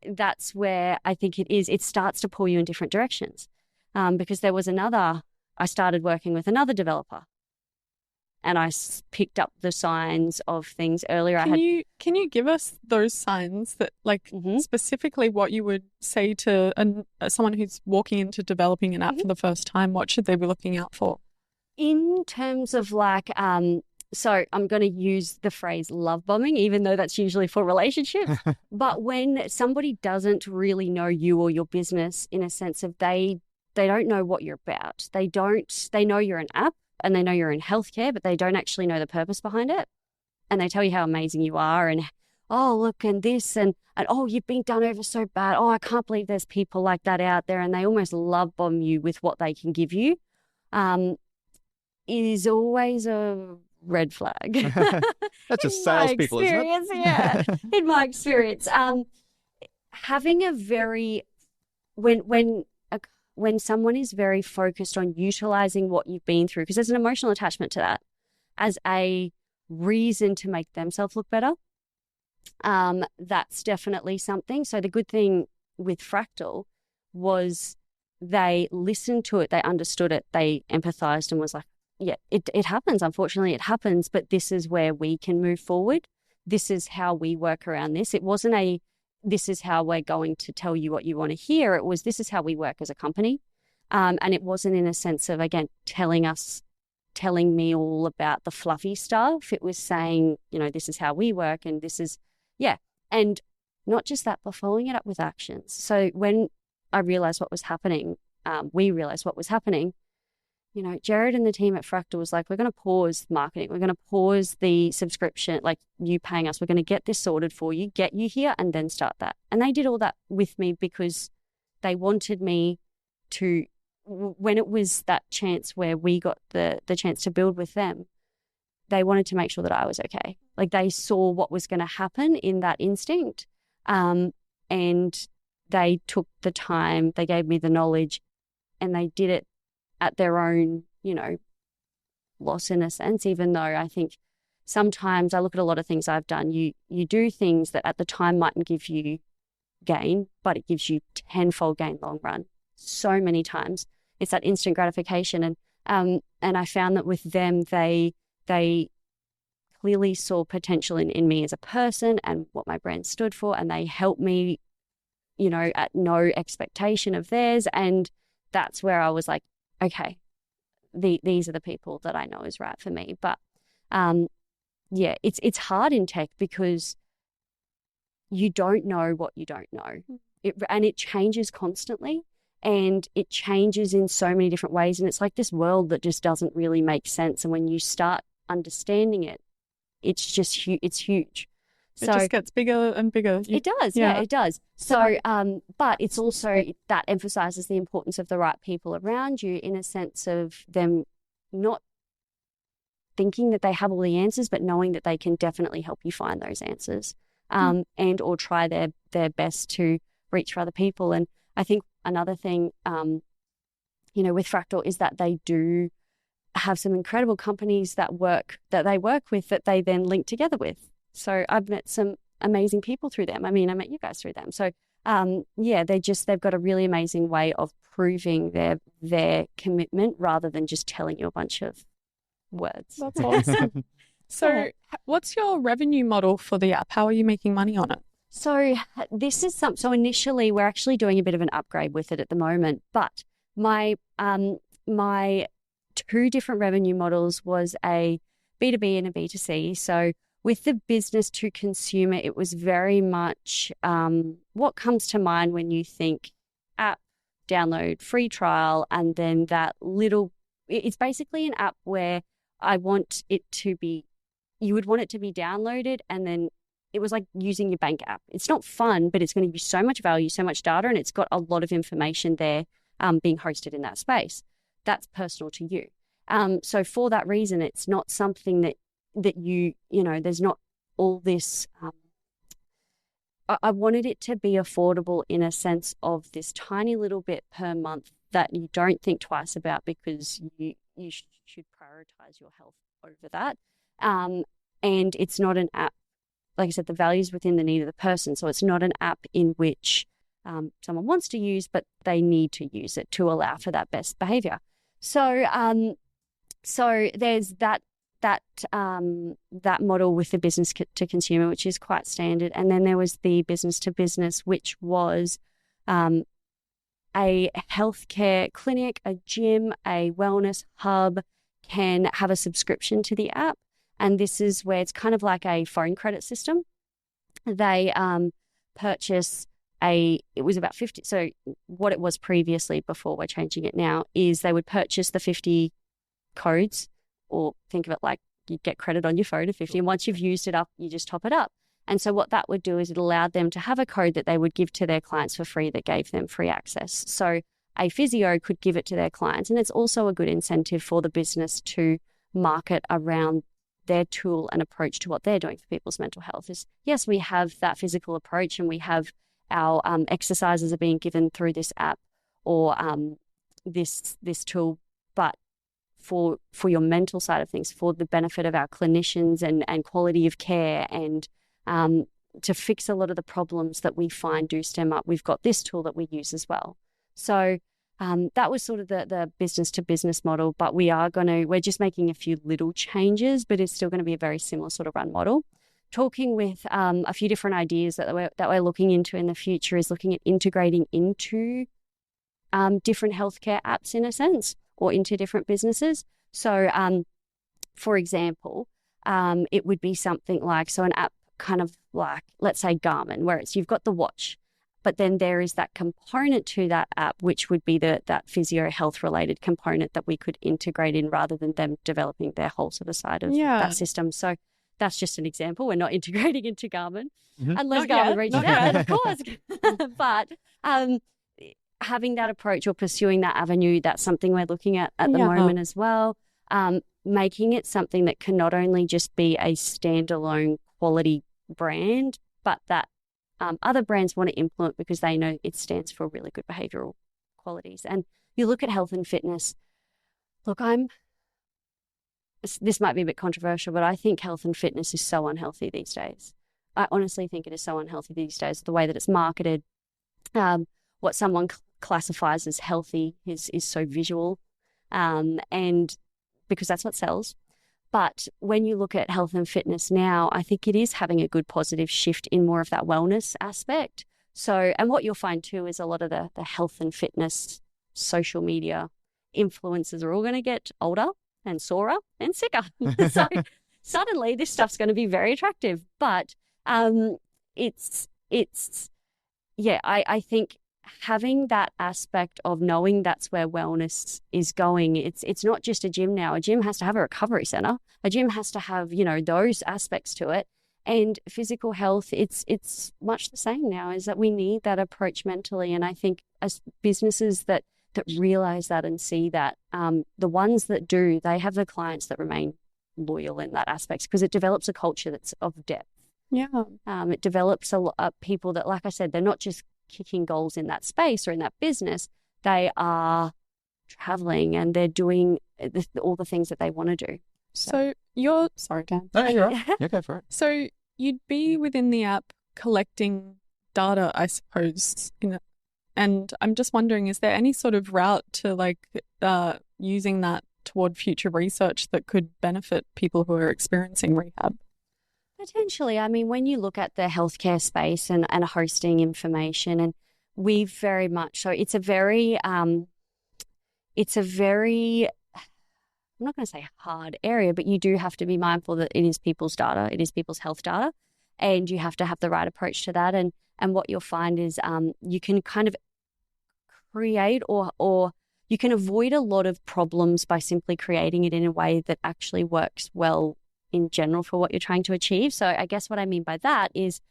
that's where I think it starts to pull you in different directions. Because I started working with another developer. and I picked up the signs of things earlier. Can you give us those signs that, like, specifically what you would say to someone who's walking into developing an app for the first time? What should they be looking out for? In terms of like, so I'm going to use the phrase love bombing, even though that's usually for relationships. But when somebody doesn't really know you or your business, in a sense of they don't know what you're about. They know you're an app and they know you're in healthcare, but they don't actually know the purpose behind it. And they tell you how amazing you are and, oh, look, and this, and oh, you've been done over so bad. Oh, I can't believe there's people like that out there. And they almost love bomb you with what they can give you. Is always a red flag. That's just salespeople, isn't it? Yeah, in my experience, having a very when someone is very focused on utilizing what you've been through, because there's an emotional attachment to that as a reason to make themselves look better. That's definitely something. So the good thing with Fractal was they listened to it, they understood it, they empathized and was like, yeah, it happens. Unfortunately, it happens, but this is where we can move forward. This is how we work around this. It wasn't this is how we're going to tell you what you want to hear. It was, this is how we work as a company. And it wasn't in a sense of, again, telling me all about the fluffy stuff. It was saying, this is how we work and this is, yeah. And not just that, but following it up with actions. So when I realized what was happening, we realized what was happening, Jared and the team at Fractal was like, we're going to pause marketing. We're going to pause the subscription, like you paying us. We're going to get this sorted for you, get you here, and then start that. And they did all that with me because they wanted me to, when it was that chance where we got the chance to build with them, they wanted to make sure that I was okay. Like they saw what was going to happen in that instinct. And they took the time, they gave me the knowledge, and they did it at their own, loss in a sense, even though I think sometimes I look at a lot of things I've done. You do things that at the time mightn't give you gain, but it gives you tenfold gain long run. So many times it's that instant gratification. And I found that with them, they clearly saw potential in me as a person and what my brand stood for. And they helped me, at no expectation of theirs. And that's where I was like, okay, these are the people that I know is right for me. But yeah, it's hard in tech because you don't know what you don't know. And it changes constantly and it changes in so many different ways. And it's like this world that just doesn't really make sense. And when you start understanding it, it's just it's huge. It just gets bigger and bigger. It does, yeah, it does. So, but it's also, that emphasizes the importance of the right people around you in a sense of them not thinking that they have all the answers, but knowing that they can definitely help you find those answers and or try their best to reach for other people. And I think another thing, with Fractal is that they do have some incredible companies that they work with that they then link together with. So I've met some amazing people through them. I mean, I met you guys through them. So they've got a really amazing way of proving their commitment rather than just telling you a bunch of words. That's awesome. So what's your revenue model for the app? How are you making money on it? So this is so initially we're actually doing a bit of an upgrade with it at the moment, but my two different revenue models was a B2B and a B2C. So with the business to consumer, it was very much what comes to mind when you think app, download, free trial, and then it's basically an app where I want it to be, you would want it to be downloaded and then it was like using your bank app. It's not fun, but it's going to give you so much value, so much data, and it's got a lot of information there being hosted in that space. That's personal to you. So for that reason, it's not something that there's not all this. I wanted it to be affordable in a sense of this tiny little bit per month that you don't think twice about because you should prioritize your health over that. And it's not an app, like I said, the value is within the need of the person. So it's not an app in which someone wants to use, but they need to use it to allow for that best behavior. So there's that that that model with the business to consumer, which is quite standard. And then there was the business to business, which was a healthcare clinic, a gym, a wellness hub can have a subscription to the app. And this is where it's kind of like a phone credit system. They purchase it was about 50. So what it was previously, before we're changing it now, is they would purchase the 50 codes, or think of it like you get credit on your phone of 50. And once you've used it up, you just top it up. And so what that would do is it allowed them to have a code that they would give to their clients for free that gave them free access. So a physio could give it to their clients. And it's also a good incentive for the business to market around their tool and approach to what they're doing for people's mental health. Is yes, we have that physical approach, and we have our exercises are being given through this app or this tool, but for your mental side of things, for the benefit of our clinicians and quality of care, and to fix a lot of the problems that we find do stem up, we've got this tool that we use as well. So that was sort of the business to business model, but we're just making a few little changes, but it's still going to be a very similar sort of run model. Talking with a few different ideas that we're looking into in the future is looking at integrating into different healthcare apps in a sense, or into different businesses. So for example, it would be something like, so an app kind of like, let's say Garmin, where you've got the watch, but then there is that component to that app, which would be that physio health related component that we could integrate in, rather than them developing their whole sort of side of that system. So that's just an example. We're not integrating into Garmin, unless Garmin reaches out, then of course. But having that approach or pursuing that avenue, that's something we're looking at the moment as well. Making it something that can not only just be a standalone quality brand, but that other brands want to implement because they know it stands for really good behavioral qualities. And you look at health and fitness. Look, this might be a bit controversial, but I think health and fitness is so unhealthy these days. I honestly think it is so unhealthy these days. The way that it's marketed, what someone classifies as healthy is so visual, and because that's what sells. But when you look at health and fitness now, I think it is having a good positive shift in more of that wellness aspect. So, and what you'll find too is a lot of the health and fitness social media influencers are all going to get older and sorer and sicker. So suddenly this stuff's going to be very attractive. But I think having that aspect of knowing that's where wellness is going, it's not just a gym now. A gym has to have a recovery center. A gym has to have, those aspects to it. And physical health, it's much the same now, is that we need that approach mentally. And I think as businesses that realize that and see that, the ones that do, they have the clients that remain loyal in that aspect, because it develops a culture that's of depth. Yeah. It develops a lot of people that, like I said, they're not just kicking goals in that space or in that business. They are traveling and they're doing all the things that they want to do. So sorry, Dan. No, you're right. Yeah, go for it. So you'd be within the app collecting data, I suppose, and I'm just wondering, is there any sort of route to using that toward future research that could benefit people who are experiencing rehab? Potentially. I mean, when you look at the healthcare space and hosting information, and we very much so, it's a very, I'm not going to say hard area, but you do have to be mindful that it is people's data, it is people's health data, and you have to have the right approach to that. And what you'll find is you can kind of create or you can avoid a lot of problems by simply creating it in a way that actually works well in general for what you're trying to achieve. So I guess what I mean by that is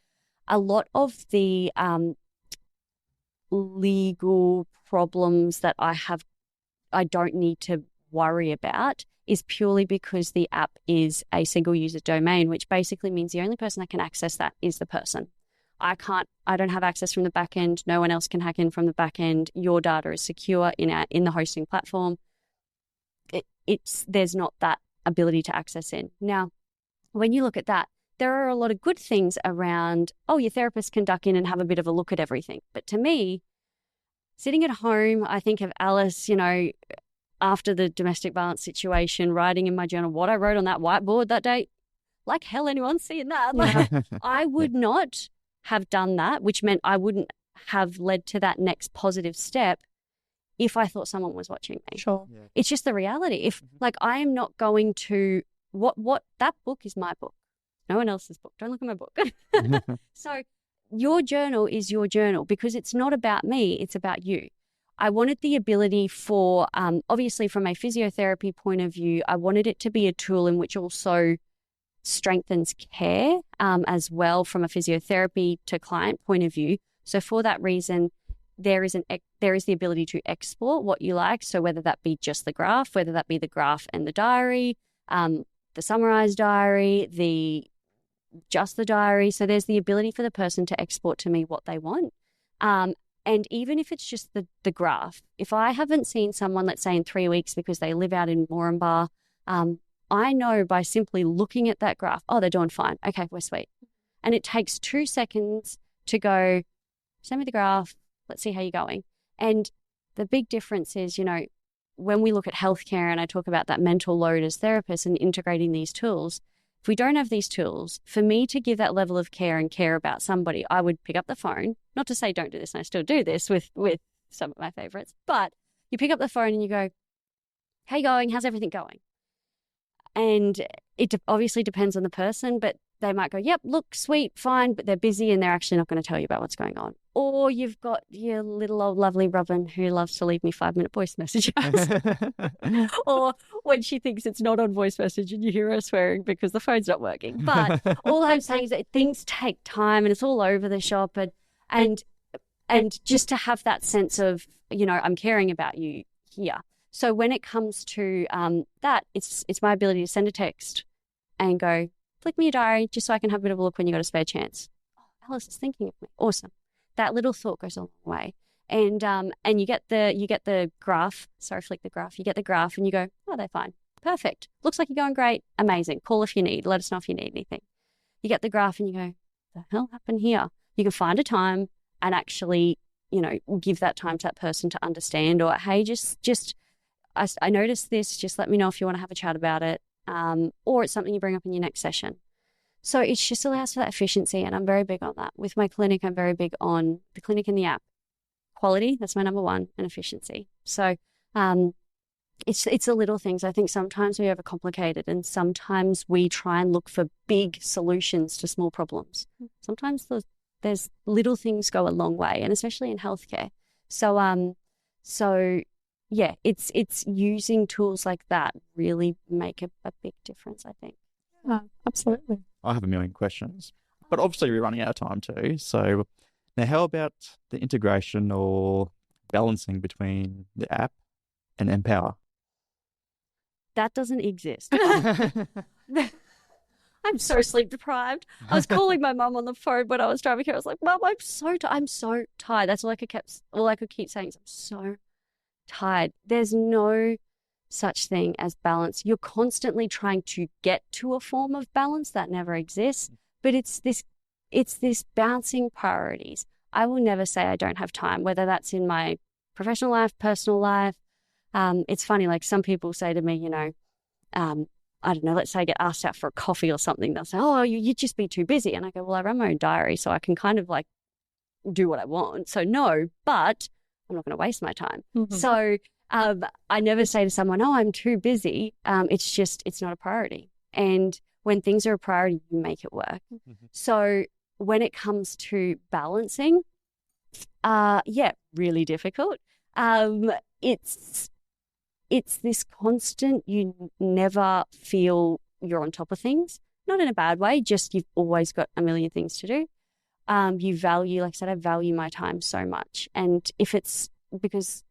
a lot of the legal problems that I don't need to worry about is purely because the app is a single user domain, which basically means the only person that can access that is the person. I don't have access from the back end. No one else can hack in from the back end. Your data is secure in the hosting platform. There's not that ability to access in. Now, when you look at that, there are a lot of good things around, your therapist can duck in and have a bit of a look at everything. But to me, sitting at home, I think of Alice, I after the domestic violence situation, writing in my journal what I wrote on that whiteboard that day. Like hell, anyone's seeing that. Like, I would not have done that, which meant I wouldn't have led to that next positive step if I thought someone was watching me. Sure. Yeah. It's just the reality. If like I am not going to what that book is my book. No one else's book. Don't look at my book. So your journal is your journal because it's not about me, it's about you. I wanted the ability for, obviously from a physiotherapy point of view, I wanted it to be a tool in which also strengthens care as well from a physiotherapy to client point of view. So for that reason, there is the ability to export what you like. So whether that be just the graph, whether that be the graph and the diary, the summarized diary, just the diary. So there's the ability for the person to export to me what they want. And even if it's just the graph, if I haven't seen someone, let's say in 3 weeks because they live out in Moranbah, I know by simply looking at that graph, oh, they're doing fine. Okay, we're sweet. And it takes 2 seconds to go, send me the graph. Let's see how you're going. And the big difference is, when we look at healthcare and I talk about that mental load as therapists and integrating these tools, if we don't have these tools, for me to give that level of care and care about somebody, I would pick up the phone, not to say don't do this, and I still do this with some of my favorites, but you pick up the phone and you go, how you going? How's everything going? And it obviously depends on the person, but they might go, yep, look, sweet, fine, but they're busy and they're actually not going to tell you about what's going on. Or you've got your little old lovely Robin who loves to leave me 5-minute voice messages. Or when she thinks it's not on voice message and you hear her swearing because the phone's not working. But all I'm saying is that things take time and it's all over the shop. And just to have that sense of, I'm caring about you here. So when it comes to that, it's my ability to send a text and go, flick me a diary just so I can have a bit of a look when you got a spare chance. Oh, Alice is thinking of me. Awesome. That little thought goes a long way. And you get the graph. Sorry, flick the graph. You get the graph and you go, oh, they're fine. Perfect. Looks like you're going great. Amazing. Call if you need. Let us know if you need anything. You get the graph and you go, what the hell happened here? You can find a time and actually, give that time to that person to understand, or, hey, I noticed this. Just let me know if you want to have a chat about it. Or it's something you bring up in your next session. So it just allows for that efficiency, and I'm very big on that. With my clinic, I'm very big on the clinic and the app. Quality, that's my number one, and efficiency. So it's the little things. I think sometimes we overcomplicate it, and sometimes we try and look for big solutions to small problems. Sometimes there's little things go a long way, and especially in healthcare. So yeah, it's using tools like that really make a big difference, I think. Yeah, absolutely. I have a million questions, but obviously we're running out of time too. So now how about the integration or balancing between the app and Empower? That doesn't exist. I'm so sleep deprived. I was calling my mum on the phone when I was driving here. I was like, Mum, I'm so tired. That's all I could keep saying is I'm so tired. There's no such thing as balance. You're constantly trying to get to a form of balance that never exists, but it's this bouncing priorities. I will never say I don't have time, whether that's in my professional life, personal life. It's funny, like some people say to me, I don't know, let's say I get asked out for a coffee or something. They'll say, oh, you'd just be too busy. And I go, well, I run my own diary, so I can kind of like do what I want. So no, but I'm not going to waste my time. Mm-hmm. So I never say to someone, oh, I'm too busy. It's not a priority. And when things are a priority, you make it work. Mm-hmm. So when it comes to balancing, really difficult. It's this constant, you never feel you're on top of things, not in a bad way, just you've always got a million things to do. You value, like I said, I value my time so much. And if it's because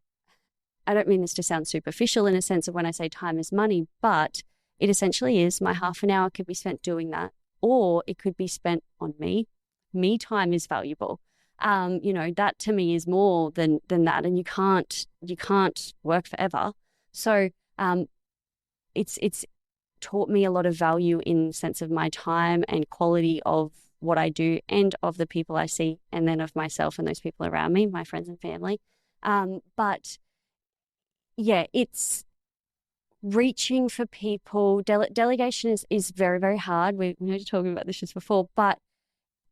I don't mean this to sound superficial in a sense of when I say time is money, but it essentially is. My half an hour could be spent doing that, or it could be spent on me. Me time is valuable. That to me is more than that. And you can't work forever. So it's taught me a lot of value in the sense of my time and quality of what I do and of the people I see, and then of myself and those people around me, my friends and family. But yeah, it's reaching for people. Delegation is very, very hard. We were talking about this just before, but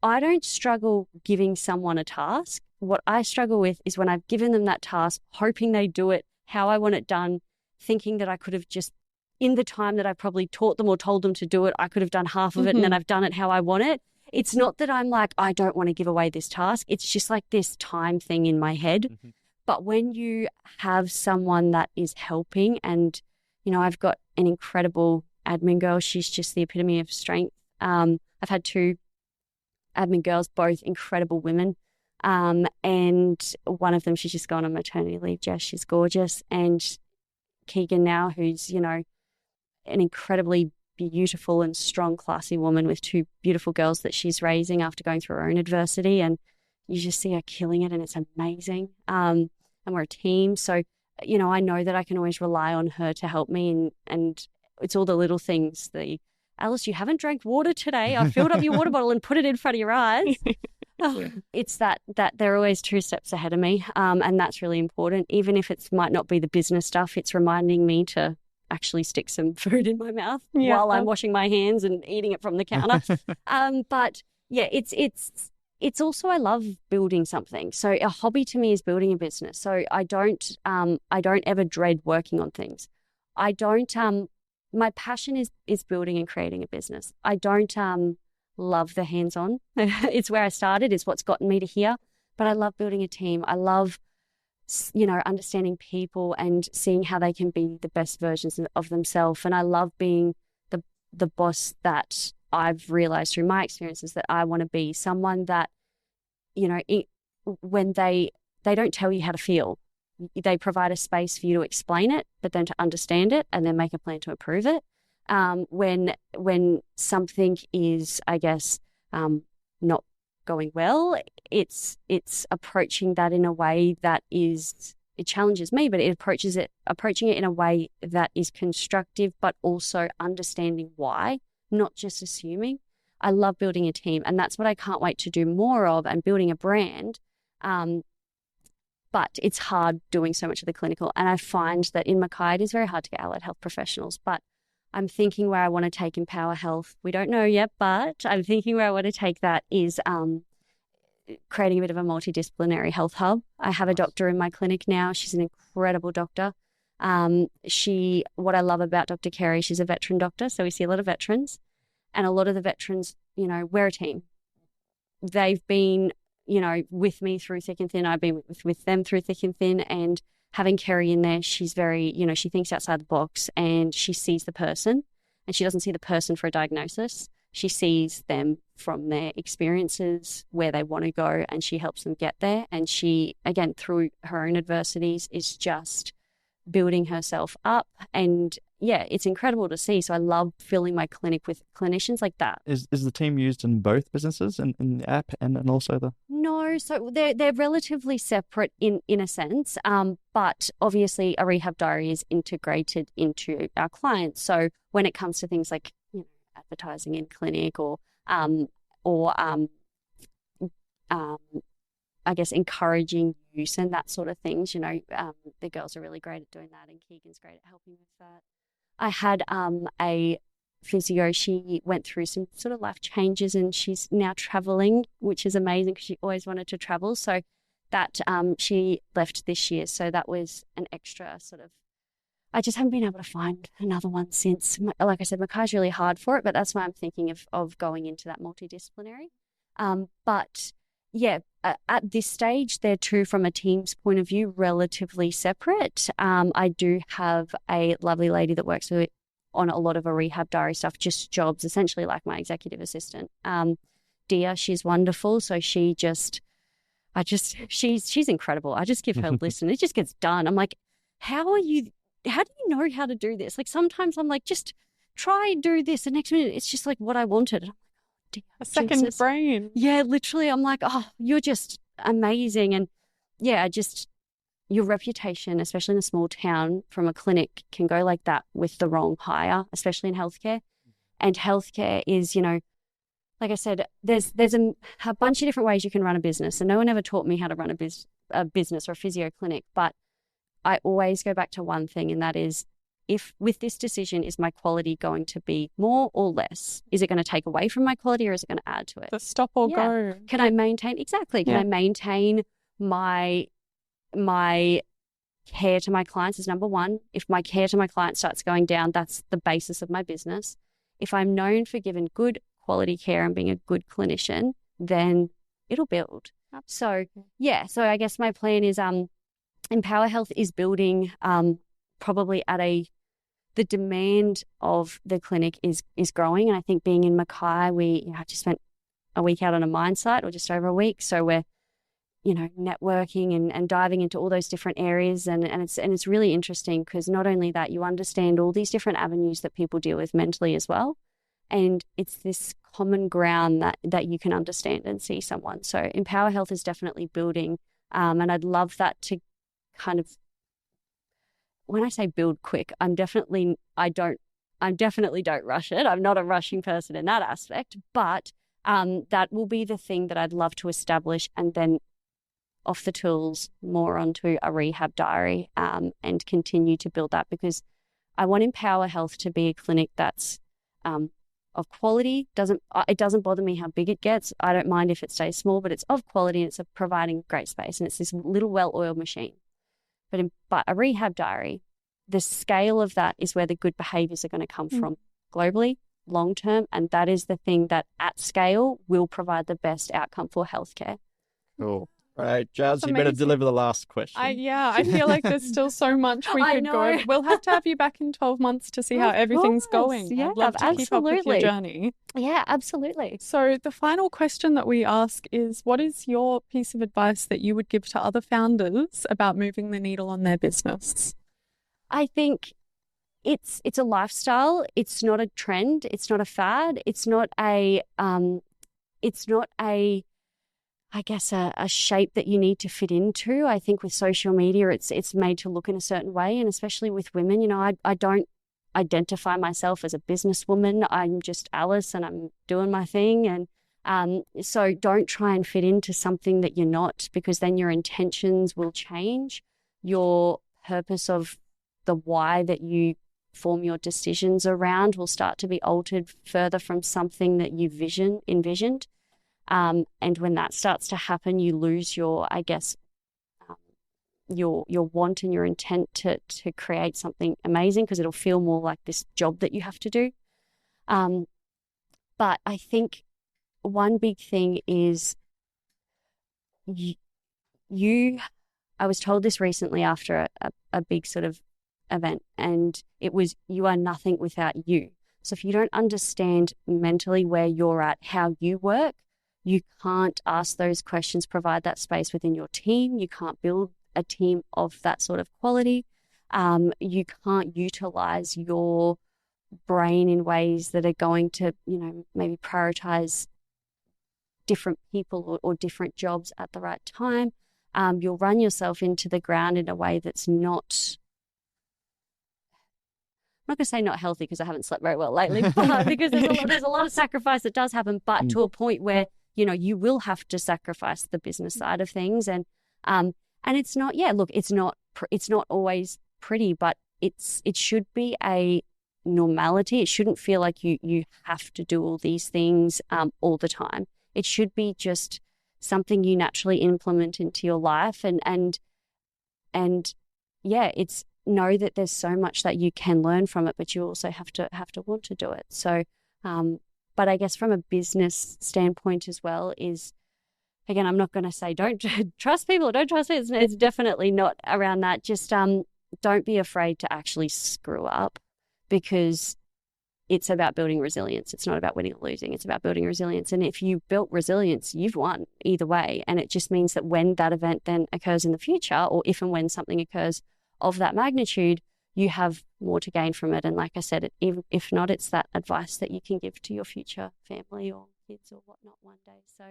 I don't struggle giving someone a task. What I struggle with is when I've given them that task, hoping they do it how I want it done, thinking that I could have just, in the time that I probably taught them or told them to do it, I could have done half of it and then I've done it how I want it. It's not that I'm like, I don't want to give away this task. It's just like this time thing in my head. But when you have someone that is helping, and, you know, I've got an incredible admin girl. She's just the epitome of strength. I've had 2 admin girls, both incredible women. And one of them, she's just gone on maternity leave, Jess. She's gorgeous. And Keegan now, who's, you know, an incredibly beautiful and strong, classy woman with 2 beautiful girls that she's raising after going through her own adversity. And you just see her killing it, and it's amazing. And we're a team. So, you know, I know that I can always rely on her to help me. And it's all the little things. Alice, you haven't drank water today. I filled up your water bottle and put it in front of your eyes. It's that they're always 2 steps ahead of me. And that's really important. Even if it might not be the business stuff, it's reminding me to actually stick some food in my mouth while I'm washing my hands and eating it from the counter. But yeah, it's also, I love building something. So a hobby to me is building a business. So I don't ever dread working on things. My passion is building and creating a business. I don't love the hands-on. It's where I started. It's what's gotten me to here. But I love building a team. I love, you know, understanding people and seeing how they can be the best versions of themselves. And I love being the boss that I've realized through my experiences that I want to be. Someone that, you know, when they don't tell you how to feel, they provide a space for you to explain it, but then to understand it and then make a plan to improve it. When something is, I guess, not going well, it's approaching that in a way that it challenges me, but approaching it in a way that is constructive, but also understanding why, not just assuming. I love building a team, and that's what I can't wait to do more of, and building a brand. But it's hard doing so much of the clinical. And I find that in Mackay, it is very hard to get allied health professionals. But I'm thinking where I want to take Empower Health. We don't know yet, but I'm thinking where I want to take that is creating a bit of a multidisciplinary health hub. I have a doctor in my clinic now. She's an incredible doctor. What I love about Dr. Carey, she's a veteran doctor. So we see a lot of veterans. And a lot of the veterans, you know, we're a team. They've been, you know, with me through thick and thin. I've been with them through thick and thin. And having Kerry in there, she's very, you know, she thinks outside the box and she sees the person, and she doesn't see the person for a diagnosis. She sees them from their experiences, where they want to go, and she helps them get there. And she, again, through her own adversities, is just building herself up. And yeah, it's incredible to see. So I love filling my clinic with clinicians like that. Is the team used in both businesses, in the app and also the? No, so they're relatively separate in a sense, but obviously a Rehab Diary is integrated into our clients. So when it comes to things like, you know, advertising in clinic or I guess encouraging use and that sort of things, you know, the girls are really great at doing that, and Keegan's great at helping with that. I had a physio. She went through some sort of life changes, and she's now traveling, which is amazing because she always wanted to travel. So that she left this year. So that was an extra sort of, I just haven't been able to find another one since. Like I said, Mackay's really hard for it, but that's why I'm thinking of going into that multidisciplinary. But yeah, at this stage, they're two, from a team's point of view, relatively separate. I do have a lovely lady that works with on a lot of a Rehab Diary stuff, just jobs, essentially like my executive assistant. Dia, she's wonderful. So she's incredible. I just give her a list and it just gets done. I'm like, how do you know how to do this? Like sometimes I'm like, just try do this. The next minute, it's just like what I wanted. Dear, a second Jesus. brain. Yeah, literally. I'm like, oh, you're just amazing. And yeah, just your reputation, especially in a small town from a clinic, can go like that with the wrong hire, especially in healthcare. And healthcare is, you know, like I said, there's a bunch of different ways you can run a business. And no one ever taught me how to run a business or a physio clinic. But I always go back to one thing, and that is, if with this decision, is my quality going to be more or less? Is it going to take away from my quality, or is it going to add to it? The stop or Yeah. go. Can I maintain? Exactly. Can Yeah. I maintain my care to my clients is number one. If my care to my client starts going down, that's the basis of my business. If I'm known for giving good quality care and being a good clinician, then it'll build. So yeah, so I guess my plan is Empower Health is building probably at the demand of the clinic is growing. And I think being in Mackay, we just spent a week out on a mine site, or just over a week. So we're networking and diving into all those different areas. And it's really interesting, because not only that, you understand all these different avenues that people deal with mentally as well. And it's this common ground that you can understand and see someone. So Empower Health is definitely building. And I'd love that to kind of, when I say build quick, I definitely don't rush it. I'm not a rushing person in that aspect, but that will be the thing that I'd love to establish, and then off the tools more onto a Rehab Diary, and continue to build that, because I want Empower Health to be a clinic that's of quality. It doesn't bother me how big it gets. I don't mind if it stays small, but it's of quality, and it's providing great space, and it's this little well-oiled machine. But a Rehab Diary, the scale of that is where the good behaviours are going to come from globally, long term, and that is the thing that at scale will provide the best outcome for healthcare. Cool. All right, Jazz, That's you better amazing. deliver the last question. I feel like there's still so much we I could know. go. We'll have to have you back in 12 months to see how Of everything's course. going. Yeah, I'd love to keep up with your absolutely. journey. Yeah, absolutely. So the final question that we ask is, what is your piece of advice that you would give to other founders about moving the needle on their business? I think it's a lifestyle. It's not a trend. It's not a fad. It's not a I guess a shape that you need to fit into. I think with social media, it's made to look in a certain way, and especially with women, I don't identify myself as a businesswoman. I'm just Alice, and I'm doing my thing. And so don't try and fit into something that you're not, because then your intentions will change. Your purpose of the why that you form your decisions around will start to be altered further from something that you envisioned. And when that starts to happen, you lose your, I guess, your want and your intent to create something amazing, because it'll feel more like this job that you have to do. But I think one big thing is I was told this recently after a big sort of event, and it was, you are nothing without you. So if you don't understand mentally where you're at, how you work, you can't ask those questions, provide that space within your team. You can't build a team of that sort of quality. You can't utilize your brain in ways that are going to, maybe prioritize different people or different jobs at the right time. You'll run yourself into the ground in a way that's not, I'm not going to say not healthy, because I haven't slept very well lately, but because there's a lot of sacrifice that does happen, but to a point where, you will have to sacrifice the business side of things. And it's not, it's not always pretty, but it should be a normality. It shouldn't feel like you have to do all these things all the time. It should be just something you naturally implement into your life, and it's know that there's so much that you can learn from it, but you also have to want to do it. So, but I guess from a business standpoint as well is, again, I'm not going to say don't trust people or don't trust it. It's definitely not around that. Just don't be afraid to actually screw up, because it's about building resilience. It's not about winning or losing. It's about building resilience. And if you built resilience, you've won either way. And it just means that when that event then occurs in the future, or if and when something occurs of that magnitude, you have more to gain from it. And like I said, if not, it's that advice that you can give to your future family or kids or whatnot one day. So,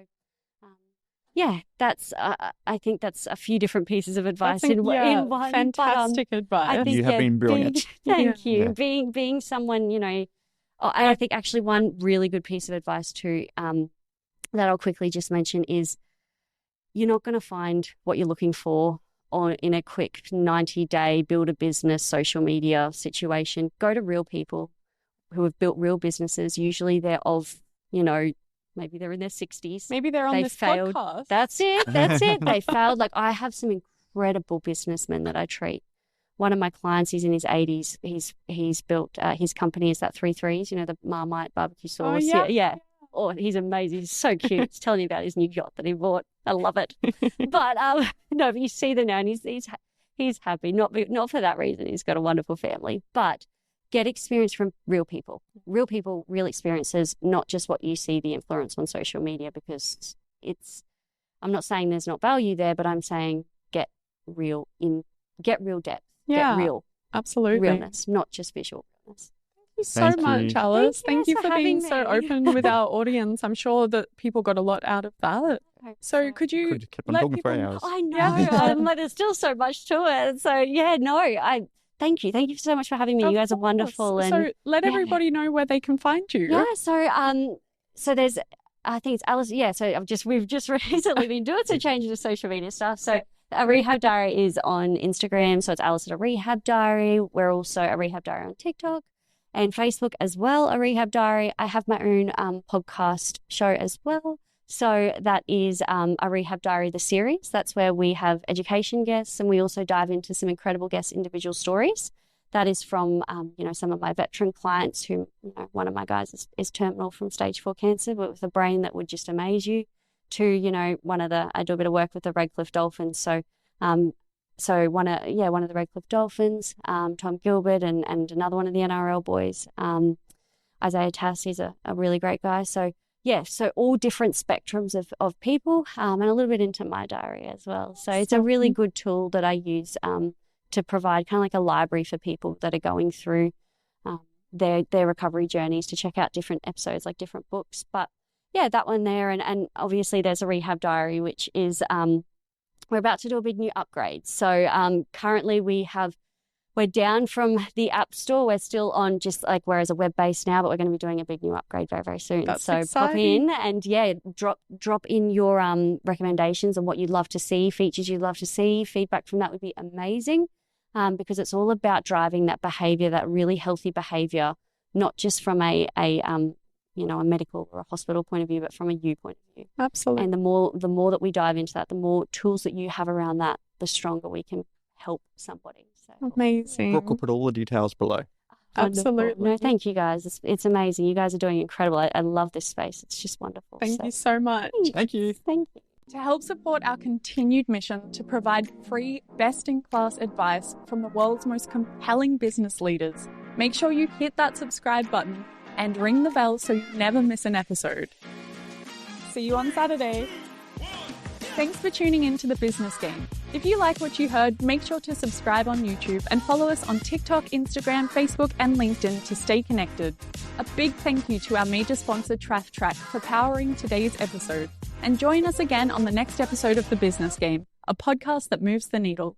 that's I think that's a few different pieces of advice in one. Fantastic advice. I think, you have been brilliant. Thank you. Yeah. Being someone, I think actually one really good piece of advice too, that I'll quickly just mention is, you're not going to find what you're looking for in a quick 90-day build a business social media situation. Go to real people who have built real businesses. Usually they're of, maybe they're in their 60s. Maybe they're on They this failed. podcast. That's it. They failed. Like, I have some incredible businessmen that I treat. One of my clients, he's in his 80s. He's built his company is that 3 Threes, the Marmite barbecue sauce. Oh, yeah. Yeah. Oh, he's amazing. He's so cute. He's telling me about his new yacht that he bought. I love it. But no, but you see them now, and he's happy. Not for that reason. He's got a wonderful family. But get experience from real people, real experiences, not just what you see the influence on social media, because I'm not saying there's not value there, but I'm saying get real depth, Yeah, get real, absolutely. realness, not just visual realness. Thank you so Thank much, you. Alice. Thank Thank you you for for being having so me. open with our audience. I'm sure that people got a lot out of that. So could you Could keep on let talking for people hours. I know. Yeah. Like, there's still so much to it. So yeah, no, thank you. Thank you so much for having me. Of You guys are course. wonderful. And So let yeah. everybody know where they can find you. yeah, so there's, I think it's Alice. Yeah, so we've just recently been doing some changes to social media stuff. So a Rehab Diary is on Instagram. So it's Alice at a Rehab Diary. We're also a Rehab Diary on TikTok and Facebook as well, a Rehab Diary. I have my own podcast show as well. So that is a Rehab Diary, the series. That's where we have education guests, and we also dive into some incredible guest individual stories. That is from, some of my veteran clients who, one of my guys is terminal from stage 4 cancer, but with a brain that would just amaze you, to, I do a bit of work with the Redcliffe Dolphins. So, one of the Redcliffe Dolphins, Tom Gilbert, and another one of the NRL boys, Isaiah Tass. He's a really great guy. So, yeah, so all different spectrums of people, and a little bit into my diary as well. So it's a really good tool that I use to provide kind of like a library for people that are going through their recovery journeys, to check out different episodes, like different books. But yeah, that one there. And obviously there's a Rehab Diary, which is, we're about to do a big new upgrade. So currently we're down from the App Store. We're still on just like, we're as a web-based now, but we're going to be doing a big new upgrade very, very soon. That's so exciting. pop in and drop in your recommendations on what you'd love to see, features you'd love to see. Feedback from that would be amazing, because it's all about driving that behavior, that really healthy behavior, not just from a medical or a hospital point of view, but from a you point of view. Absolutely. And the more that we dive into that, the more tools that you have around that, the stronger we can help somebody. So Amazing. Brooke will put all the details below. wonderful. Absolutely. No, thank you guys. It's amazing. You guys are doing incredible. I love this space. It's just wonderful. Thank you so much. Thank you. Thank you. To help support our continued mission to provide free, best-in-class advice from the world's most compelling business leaders, make sure you hit that subscribe button and ring the bell so you never miss an episode. See you on Saturday. Thanks for tuning in to The Business Game. If you like what you heard, make sure to subscribe on YouTube and follow us on TikTok, Instagram, Facebook, and LinkedIn to stay connected. A big thank you to our major sponsor, TraffTrack, for powering today's episode. And join us again on the next episode of The Business Game, a podcast that moves the needle.